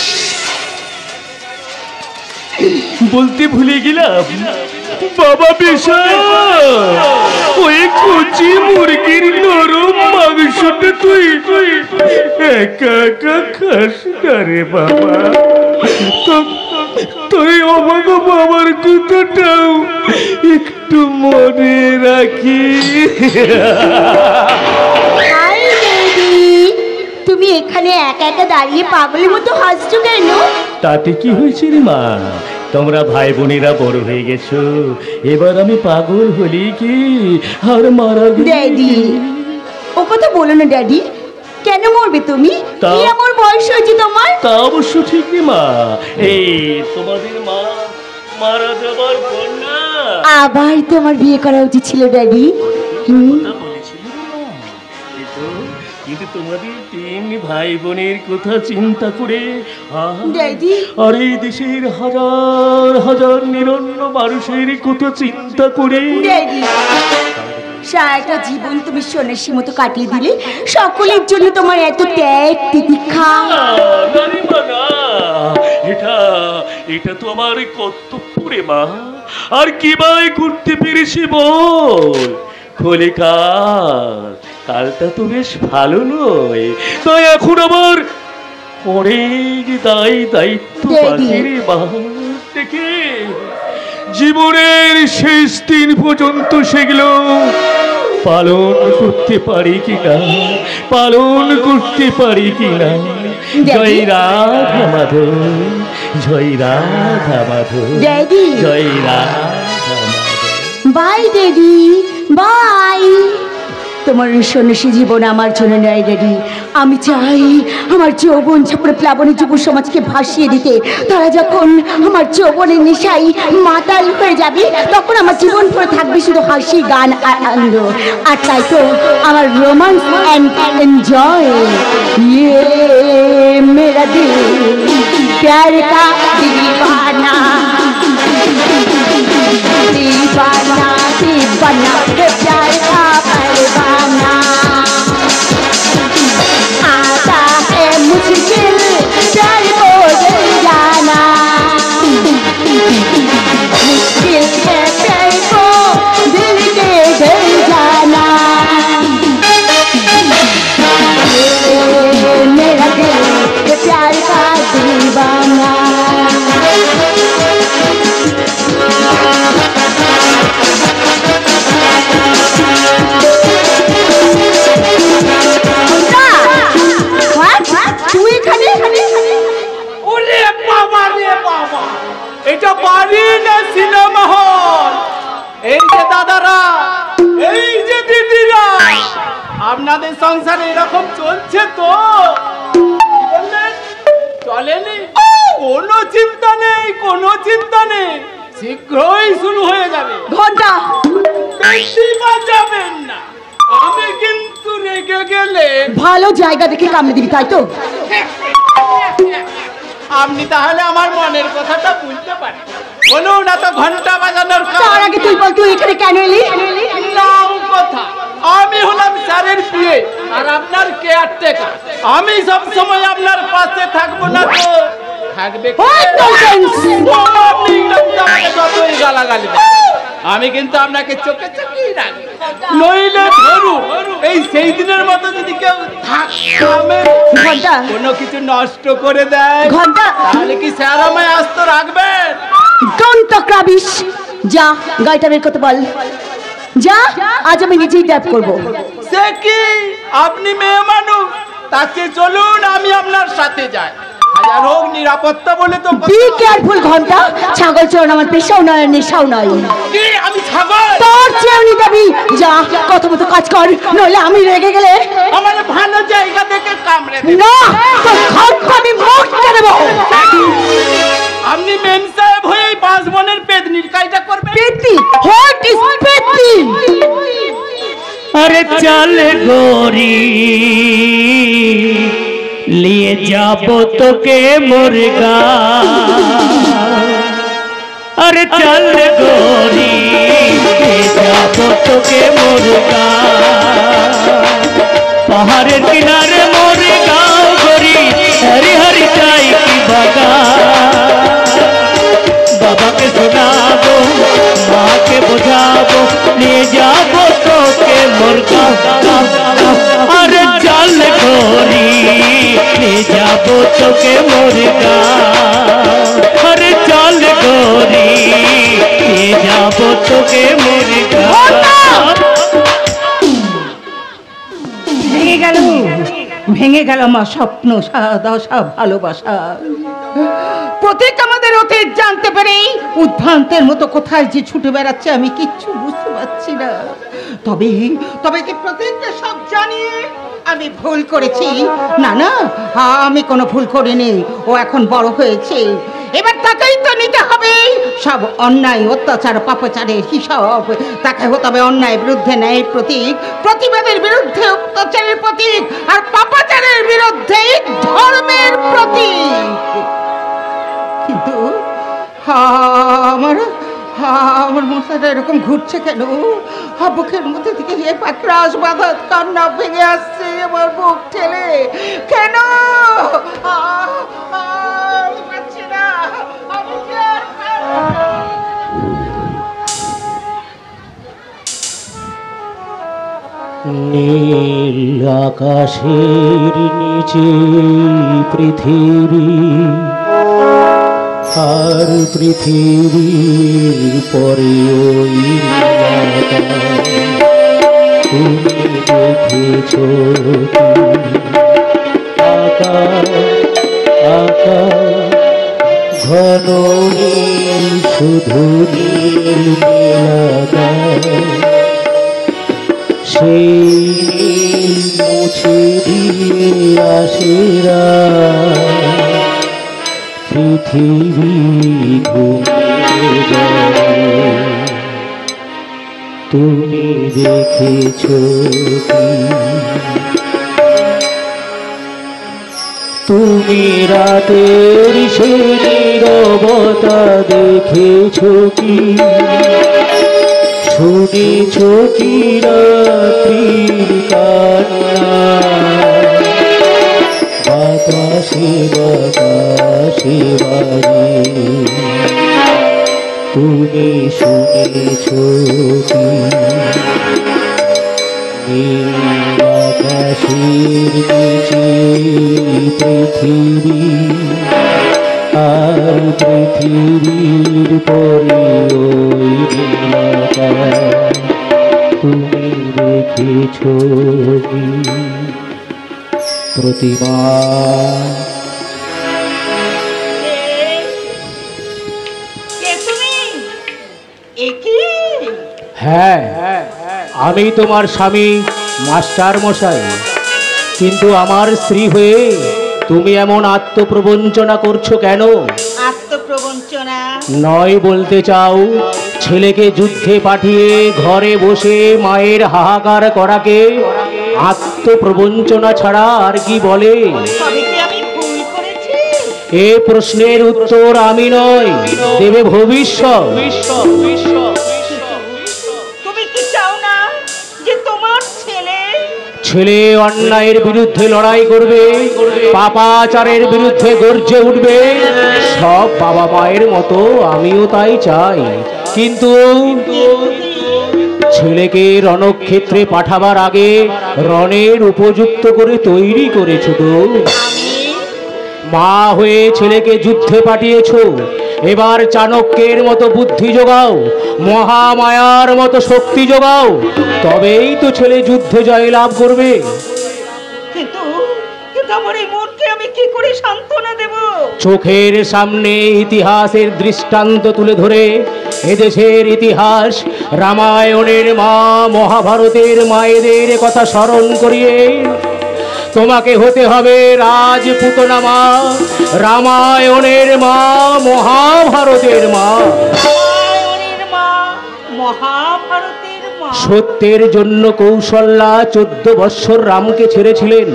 বলতে ভুলে গেলাম বাবা বিষয় ওই কচি মুরগির নরম মাংসটা তুই একা একা খাস না রে বাবা। তুই অবাক বাবার কথাটাও একটু মনে রাখি। তুমি এখানে একা একা দাঁড়িয়ে পাগলের মতো হাসছো কেন? তাতে কি হয়েছে রে মা, তোমরা ভাই বোনেরা বড় হয়ে গেছো, এবার আমি পাগল হলি কি আর মারা ড্যাডি? ও কথা বলো না ড্যাডি, কেন মরবে তুমি? কি আমার বয়স হয়েছে তোমার? তা অবশ্য ঠিক রে মা, এই তোমাদের মা মারা যাবার পর না আবার তোমার বিয়ে করা উচিত ছিল ড্যাডি। কিন্তু তোমাদের তিন ভাই বোনের কথা চিন্তা করে আর এই দেশের হাজার হাজার নিরন্ন মানুষের কথা চিন্তা করে সারাটা জীবন তুমি সন্ন্যাসী মতো কাটিয়ে দিলে, সকলের জন্য তোমার এত ত্যাগ তিতিক্ষা। এটা তো আমার কর্তব্য রে মা, আর কি ভাই করতে পেরেছি বল? খলিকা কালটা তো বেশ ভালো নয়, তাই এখন আবার অনেক দায়িত্ব বাকি রে মা। দেখে জীবনের শেষ দিন পর্যন্ত সেগুলো পালন করতে পারি কিনা, পালন করতে পারি কিনা। জয় রাধা মাধব, জয় রাধা মাধব, জয় Radha Madhav. Bye daddy, bye. তোমার সন্ন্যাসী জীবন আমার জন্য নয় ড্যাডি। আমি চাই আমার যৌবন ছাপড়ে প্লাবনে যুব সমাজকে ভাসিয়ে দিতে। তারা যখন আমার যৌবনের নেশায় মাতাল হয়ে যাবে, তখন আমার জীবন পরে থাকবে শুধু হাসি, গান আর আনন্দ। আর তাই তো আমার রোমান্স অ্যান্ড এনজয় ইয়ে মেরা দিল প্যার কা দিওয়ানা, दीवाना दीवाना प्यार का परवाना। आता है मुश्किल प्यार को दिल जाना, मुश्किल है प्यार को दिल के दिल जाना। मेरा दिल प्यार का दीवाना। এটা বাড়ি না সিনেমা হল? এই যে দাদারা, এই যে দিদিরা, আপনাদের সংসারে এরকম চলছে তো? চলেনি? কোনো চিন্তা নেই, কোনো চিন্তা নেই, শীঘ্রই শুরু হয়ে যাবে। ঘন্টা বেশি বাজাবেন না, আমি কিন্তু রেগে গেলে ভালো জায়গা দেখে কামড়ে দিবি, তাই তো? আপনি তাহলে আমার মনের কথাটা বুঝতে পারেন। বলুন না তো ঘন্টা বাজানোর তার আগে তুই বল, তুই এখানে কেন এলি? নাও কথা, আমি হলাম স্যারের পিএ আর আপনার কেয়ারটেকার। আমি সব সময় আপনার পাশে থাকবো না তো থাকবে যতই গালাগালি দেন, আমি কিন্তু আপনাকে চোখে চোখেই রাখবো। নইলে ধরুন এই সেই দিনের মতো যদি কেউ কোনো কিছু নষ্ট করে দেয়, তাহলে কি স্যার আমায় আস্ত রাখবেন? Don't talk rubbish. যা গাড়িটা বের করতে বল, যা। আজ আমি নিজেই ট্যাপ করবো। সে কি, আপনি মেয়ে মানুষ, তাকে চলুন আমি আপনার সাথে যাই। হাজার হোক নিরাপত্তা বলে তো বি কেয়ারফুল ঘন্টা, ছাগল চোর আমার পেশাও নয় আর নেশাও নয়। কি আমি ছাগল? তোর চেয়েও নি যাবি, যা কত মতো কাজ কর, নইলে আমি রেগে গেলে আমার ভালো জায়গা থেকে কামড়ে দেবে। না, তোর ঘন্টা আমি মোটকে দেবো। আপনি মেম সাহেব হয়ে এই বাঁশবনের পেদনির কাজটা করবেন? পেতনি? হোয়াট ইজ পেতনি? अरे चल गोरी लिए जाबो तो के मुर्गा, अरे चल गोरी लिए जाबो तो के मुर्गा, पहाड़ किनारे मुर्गा गोरी हरी हरी चाय की बगा, बाबा के सुनाबो माँ के बुझाबो लिए जाबो तो के मुर्गा, अरे चल गोरी ले जाबो तो के मुर्गा, अरे चल गोरी ले जाबो तो के मुर्गा। ভেঙে গেল আমার স্বপ্ন, দশা, ভালোবাসা। প্রতীক আমাদের অতীত জানতে পেরে উদ্ভ্রান্তের মতো কোথায় যে ছুটে বেড়াচ্ছে আমি কিচ্ছু বুঝতে পারছি না। তবে কি প্রতীককে সব জানিয়ে আমি ভুল করেছি? না না, আমি কোনো ভুল করিনি। ও এখন বড় হয়েছে, এবার তাকেই তো নিতে হবে সব অন্যায় অত্যাচার পাপাচারের হিসাব। তাকে হতে হবে অন্যায়ের বিরুদ্ধে ন্যায়ের প্রতীক, প্রতিবাদের বিরুদ্ধে অত্যাচারের প্রতীক, আর পাপাচারের বিরুদ্ধে ধর্মের প্রতীক। কিন্তু আমার মাথাটা এরকম ঘুরছে কেন? বুকের মধ্যে থেকে যে পাকড়াশ বাঁধা কান্না ভেঙে আসছে আমার বুক ঠেলে কেন? আমি পারছি না, আমি কি আর নীল আকাশের নিচে পৃথিবী, আর পৃথিবীর পরে ওই তুমি দেখেছ আকাশ ঘন নীল, শুধু নীল নীলাকাশ, সেই নীল মুছে দিয়ে আসেরা পৃথিবী ঘুমিয়ে যায়। তুমি দেখেছ কি? তুমি রাতের সে নীরবতা দেখেছ কি? শুনেছ কি রাত্রির কান্না? বাতাসে বাতাসে বাজে, তুমি শুনেছ কি? নীল আকাশের নিচে পৃথিবী, আর পৃথিবীর পরে ওই নীলাকাশ, তুমি দেখেছ কি? প্রতিমা হ্যাঁ, আমি তোমার স্বামী মাস্টার মশাই, কিন্তু আমার স্ত্রী হয়ে তুমি এমন আত্মপ্রবঞ্চনা করছো কেন? আত্মপ্রবঞ্চনা নয় বলতে চাও ছেলেকে যুদ্ধে পাঠিয়ে ঘরে বসে মায়ের হাহাকার করাকে আত্মপ্রবঞ্চনা ছাড়া আর কি বলে? এ প্রশ্নের উত্তর আমি নয়, দেবে ভবিষ্যৎ। তুমি কি চাও না যে তোমার ছেলে অন্যায়ের বিরুদ্ধে লড়াই করবে, পাপাচারের বিরুদ্ধে গর্জে উঠবে? সব বাবা মায়ের মতো আমিও তাই চাই, কিন্তু ছেলেকে রণক্ষেত্রে পাঠাবার আগে রণের উপযুক্ত করে তৈরি করেছো তো? মা হয়ে ছেলেকে যুদ্ধে পাঠিয়েছো, এবার চাণক্যের মতো বুদ্ধি যোগাও, মহামায়ার মতো শক্তি যোগাও, তবেই তো ছেলে যুদ্ধে জয় লাভ করবে। কিন্তু আমার এই মনকে আমি কি করে সান্ত্বনা দেব? চোখের সামনে ইতিহাসের দৃষ্টান্ত তুলে ধরে এদেশের ইতিহাস, রামায়ণের মা, মহাভারতের মায়েদের কথা স্মরণ করিয়ে তোমাকে হতে হবে রাজপুতনা মা, রামায়ণের মা, মহাভারতের মা। রামায়ণের মা, মহাভারতের মা। সত্যের জন্য কৌশল্যা 14 বৎসর রামকে ছেড়েছিলেন।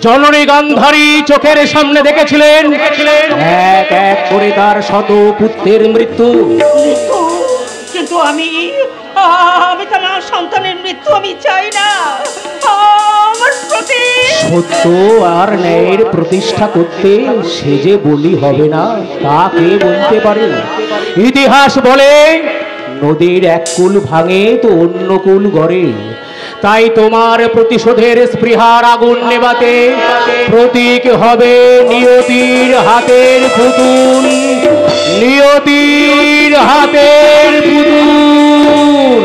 জননী গান্ধারী চোখের সামনে দেখেছিলেন এক এক করে তার শত পুত্রের মৃত্যু। কিন্তু আমি তো আমার সন্তানের মৃত্যু আমি চাই না। আমার প্রতি সত্য আর ন্যায়ের প্রতিষ্ঠা করতে সে যে বলি হবে না তা কে বলতে পারে? ইতিহাস বলে নদীর এক কুল ভাঙে তো অন্য কুল গড়ে। তাই তোমার প্রতিশোধের স্পৃহার আগুন নেভাতে প্রতীক হবে নিয়তির হাতের পুতুল, নিয়তির হাতের পুতুল।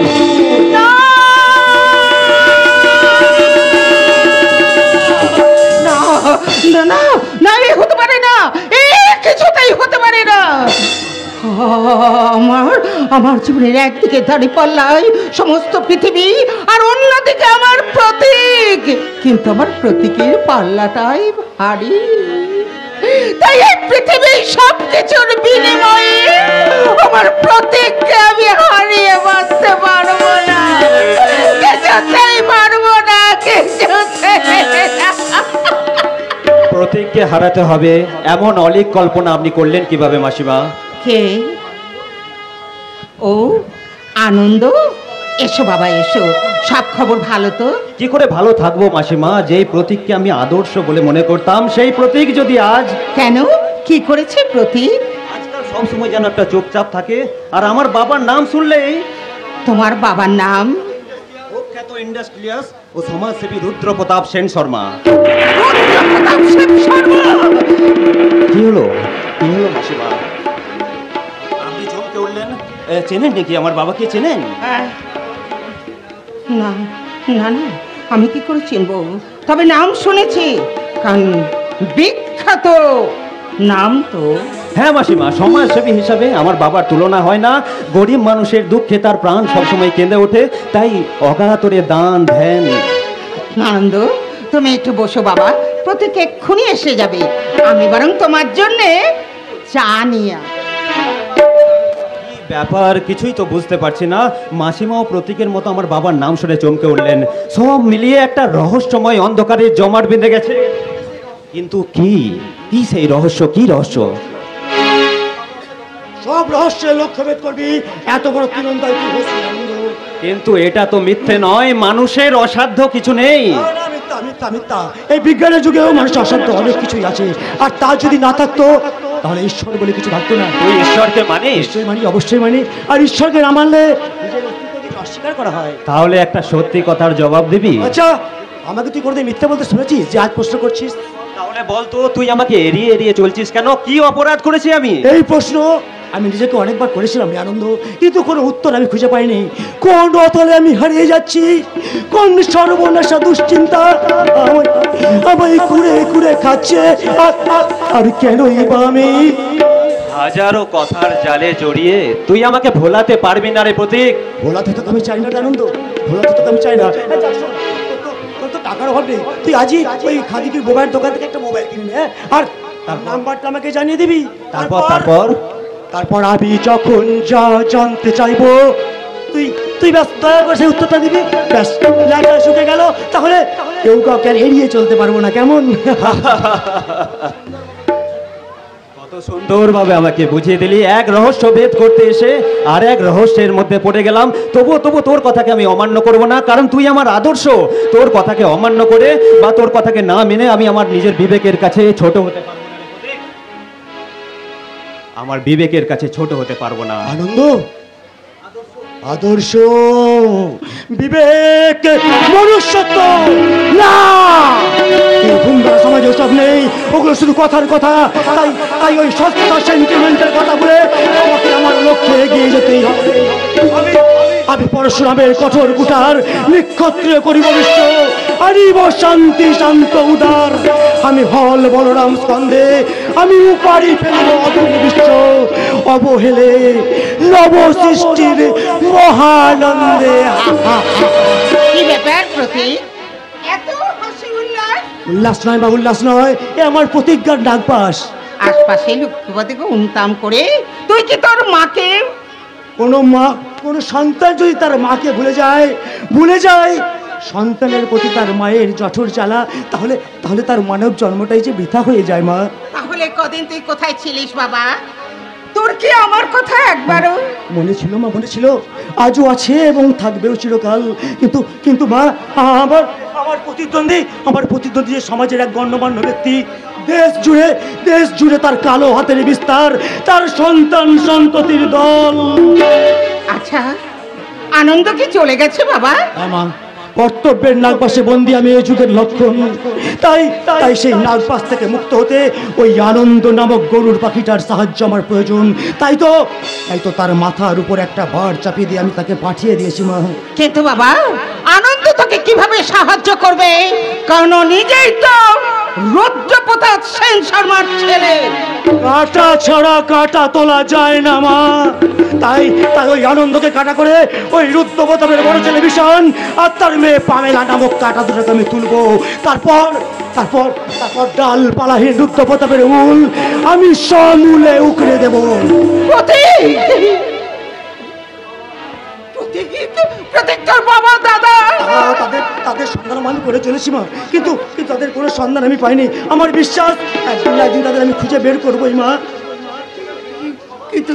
না না না, এ হতে পারে না, এ কিছুতেই হতে পারে না। আমার জীবনের একদিকে দাঁড়িপাল্লায় সমস্ত পৃথিবী আর অন্যদিকে আমার প্রতীক, কিন্তু আমার প্রতীকের পাল্লাটাই ভারী। তাই এই পৃথিবীর সবকিছুর বিনিময়ে আমার প্রতীককে আমি হারিয়ে বাঁচতে পারবো না, কিছুতেই পারবো না, কিছুতেই। প্রতীককে হারাতে হবে এমন অলিক কল্পনা আপনি করলেন কিভাবে মাসিমা? কে? ও আনন্দ, এসো বাবা এসো, সব খবর ভালো তো? কি করে ভালো থাকবো মাসিমা, যেই প্রতীককে আমি আদর্শ বলে মনে করতাম সেই প্রতীক যদি আজ। কেন, কি করেছে প্রতীক? আজকাল সবসময় যেন একটা চুপচাপ থাকে, আর আমার বাবার নাম শুনলেই। তোমার বাবার নাম? প্রখ্যাত ইন্ডাস্ট্রিয়াস ও সমাজসেবী রুদ্র প্রতাপ সেন শর্মা। কি হলো কি হলো মাসিমা, আপনি চমকে উঠলেন? চেনেন নাকি আমার বাবাকে, চেনেন? না না না, আমি কি করে চিনবো? তবে নাম শুনেছি, কারণ বিখ্যাত নাম তো। হ্যাঁ মাসিমা, সমাজসেবী হিসাবে আমার বাবার তুলনা হয় না। গরিব মানুষের দুঃখে তার প্রাণ সবসময় কেঁদে ওঠে, তাই অগাতরে দান ধ্যান। আনন্দ, তুমি একটু বসো বাবা, প্রতীক এক্ষুনি এসে যাবে। আমি বরং তোমার জন্যে চা নিয়ে। ব্যাপার কিছুই তো বুঝতে পারছি না। মাসিমাও প্রতীকের মতো আমার বাবার নাম শুনে চমকে উঠলেন। সব মিলিয়ে একটা রহস্যময় অন্ধকারে জমাট বেঁধে গেছে। কিন্তু কি কি সেই রহস্য, কি রহস্য? সব রহস্যের লক্ষ্যভেদ করবি, এত বড় তীরন্দাজ তুই হচ্ছিস আনন্দ। কিন্তু এটা তো মিথ্যে নয়, মানুষের অসাধ্য কিছু নেই। মিথ্যা মিথ্যা মিথ্যা, এই বিজ্ঞানের যুগেও মানুষের অসাধ্য অনেক কিছুই আছে, আর তা যদি না থাকতো তাহলে ঈশ্বর বলে কিছু থাকতো না। তুই ঈশ্বরকে মানিস? নিশ্চয়ই মানি, অবশ্যই মানি। আর ঈশ্বরকে না মানলে নিজের অস্তিত্বকে অস্বীকার করা হয়। তাহলে একটা সত্যি কথার জবাব দিবি? আচ্ছা, আমাকে তুই কোনোদিন মিথ্যা বলতে শুনেছিস যে আজ প্রশ্ন করছিস? তাহলে বলতো, তুই আমাকে এড়িয়ে এড়িয়ে চলছিস কেন? কি অপরাধ করেছি আমি? এই প্রশ্ন আমি নিজেকে অনেকবার করেছিলাম আনন্দ, কিন্তু কোনো উত্তর আমি খুঁজে পাইনি। কোন অতলে আমি হারিয়ে যাচ্ছি, কোন সর্বনাশা দুশ্চিন্তা আমায় কুড়ে কুড়ে খাচ্ছে, আর কেনই বা আমি? হাজারো কথার জালে জড়িয়ে তুই আমাকে ভোলাতে পারবি না রে প্রতীক। ভোলাতে তো আমি চাই না আনন্দ, ভোলাতে তো আমি চাই না। তোর তো টাকার অভাব নেই, তুই আজই ওই খাদিকির মোবাইল দোকান থেকে একটা মোবাইল কিনে নে, আর তার নাম্বারটা আমাকে জানিয়ে দিবি। তারপর আমি যখন যা জানতে চাইবো তুই তুই ব্যাস দয়া করে সেই উত্তরটা দিবি, ব্যাস লেখা শুকে গেল। তাহলে কেউ কাউকে আর এড়িয়ে চলতে পারবো না, কেমন? কত সুন্দরভাবে আমাকে বুঝিয়ে দিলি। এক রহস্য ভেদ করতে এসে আর এক রহস্যের মধ্যে পড়ে গেলাম। তবুও তোর কথাকে আমি অমান্য করব না, কারণ তুই আমার আদর্শ। তোর কথাকে অমান্য করে বা তোর কথাকে না মেনে আমি আমার নিজের বিবেকের কাছে ছোট হতে পারবো না। আমার বিবেকের কাছে ছোট হতে পারবো না। আনন্দ, আদর্শ, বিবেক, মনুষ্যত্ব না, সমাজে সব নেই, ওগুলো শুধু কথার কথা। তাই ওই সস্তা সেন্টিমেন্টের কথা বলে আমাকে আমার লক্ষ্যে এগিয়ে যেতেই হবে। আমি পরশুরামের কঠোর কুঠার নিক্ষত্রিয় করিব বিশ্ব। আনিব শান্তি শান্ত উদার। আমি হল বলরাম স্কন্ধে, আমি উপারি ফেলব অদূর বিশ্ব অবহেলে নব সৃষ্টির মহানন্দে। কি ব্যাপার প্রতীক, এত হাসি উল্লাস? উল্লাস নয় বা উল্লাস নয়, এ আমার প্রতিজ্ঞার ডাকপাস। আশপাশে লক্ষ্মীপতিকে উনতাম করে তুই কি তোর মাকে? কোনো মা, কোনো সন্তান যদি তার মাকে ভুলে যায় সন্তানের প্রতি তার মায়ের জঠর জ্বালা, তাহলে তাহলে তার মানব জন্মটাই যে বৃথা হয়ে যায় মা। তাহলে কদিন তুই কোথায় ছিলিস বাবা? তোর কি আমার কথা একবারও মনে ছিল মা? মনে ছিল, আজও আছে এবং থাকবেও চিরকাল। কিন্তু কিন্তু মা, আমার প্রতিদ্বন্দ্বী যে সমাজের এক গণ্যমান্য ব্যক্তি, দেশ জুড়ে তার কালো হাতের বিস্তার, তার সন্তান সন্ততির দল। আচ্ছা, আনন্দ কি চলে গেছে বাবা? মা, কর্তব্যের নাগপাশে বন্দী আমি এই যুগের লক্ষণ। তাই সেই নাগপাশ থেকে মুক্ত হতে ওই আনন্দ নামক গরুর পাখিটার সাহায্য আমার প্রয়োজন। তাই তো তার মাথার উপর একটা ভার চাপিয়ে দিয়ে আমি তাকে পাঠিয়ে দিয়েছি মা। কিন্তু বাবা, আনন্দ তোকে কিভাবে সাহায্য করবে? কারণ নিজেই তো রুদ্রপ্রতাপ সেন শর্মার ছেলে। কাটা ছাড়া কাটা তোলা যায় না মা। তাই ওই আনন্দকে কাটা করে ওই রুদ্রপ্রতাপের বড় ছেলে বিষণ আর তার মেয়ে পামেলা নামক কাটা দুটোকে আমি তুলবো। তারপর ডালপালাহীন রুদ্রপ্রতাপের মূল আমি সমূলে উকড়ে দেব। বাবা দাদা তাদের সন্ধান আমি করে চলেছি মা, কিন্তু তাদের কোনো সন্ধান আমি পাইনি। আমার বিশ্বাস একদিন তাদের আমি খুঁজে বের করবোই মা। কিন্তু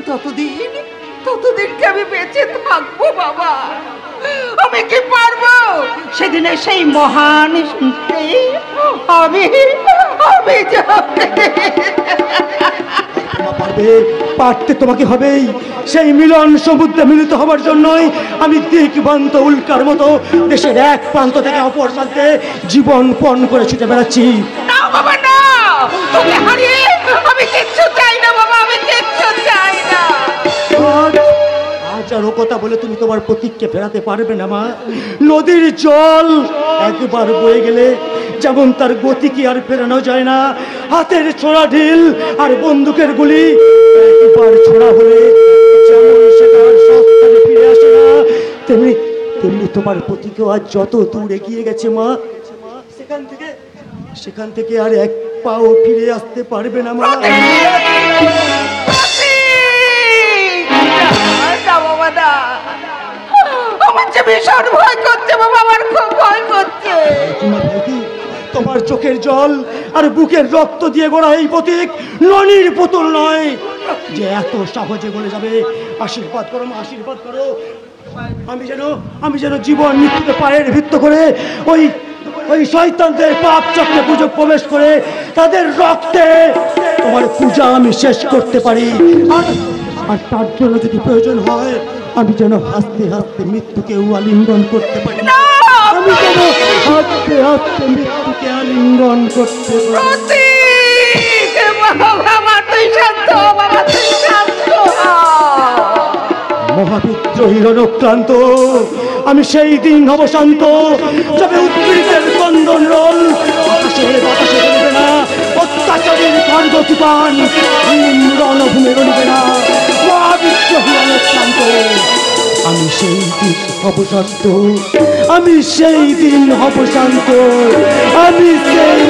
ততদিনকে আমি বেঁচে থাকবো বাবা? আমি কি পারবো সেদিনে সেই মহান আমি পারতে তোমাকে হবেই। সেই মিলন সমুদ্রে মিলিত হবার জন্যই আমি দিকবান্ত উল্কার মতো দেশের এক প্রান্ত থেকে অপর প্রান্তে জীবন পণ করে ছুটে বেড়াচ্ছি। না বাবা না, তোকে হারিয়ে আমি কিচ্ছু চাই না বাবা, আমি কিচ্ছু চাই না। আজ আর ও কথা বলে তুমি তোমার প্রতীককে ফেরাতে পারবে না মা। নদীর জল একবার বয়ে গেলে যেমন তার গতি কি আর ফেরানো যায় না, হাতের ছোড়া ঢিল আর বন্দুকের গুলি একবার ছোড়া হলে যেমন সেটা আর সস্তায় ফিরে আসে না, তেমনি তোমার প্রতীকও আজ যত দূর এগিয়ে গেছে মা, সেখান থেকে আর এক পাও ফিরে আসতে পারবে না মা। আমার যে ভীষণ ভয় করছে বাবা, আমার খুব ভয় করছে। তোমার চোখের জল আর বুকের রক্ত দিয়ে গড়া এই প্রতীক ননির পুতুল নয় যে এত সহজে বলে যাবে। আশীর্বাদ করো মা, আশীর্বাদ করো। আমি যেন জীবন মৃত্যুকে পায়ের ভিত্ত করে ওই শয়তানদের পাপ চক্রে পুজো প্রবেশ করে তাদের রক্তে তোমার পূজা আমি শেষ করতে পারি। আর তার জন্য যদি প্রয়োজন হয় আমি যেন হাসতে হাসতে মৃত্যুকে আলিঙ্গন করতে পারি। আমি যেন হাসতে হাসতে মৃত্যুকে আলিঙ্গন করতে পারি। মহাবিদ্রোহী রণক্রান্ত আমি সেই দিন হব শান্ত, যবে উদ্ভিদের কন্দন রোল আকাশের বাতাসে চলবে না, অত্যাচারের খর্গ তুফান রণভূমে রলিবে না। মহাবিদ্রোহী রণক্রান্ত আমি সেই দিন হব শান্ত, আমি সেই দিন হব শান্ত, আমি সেই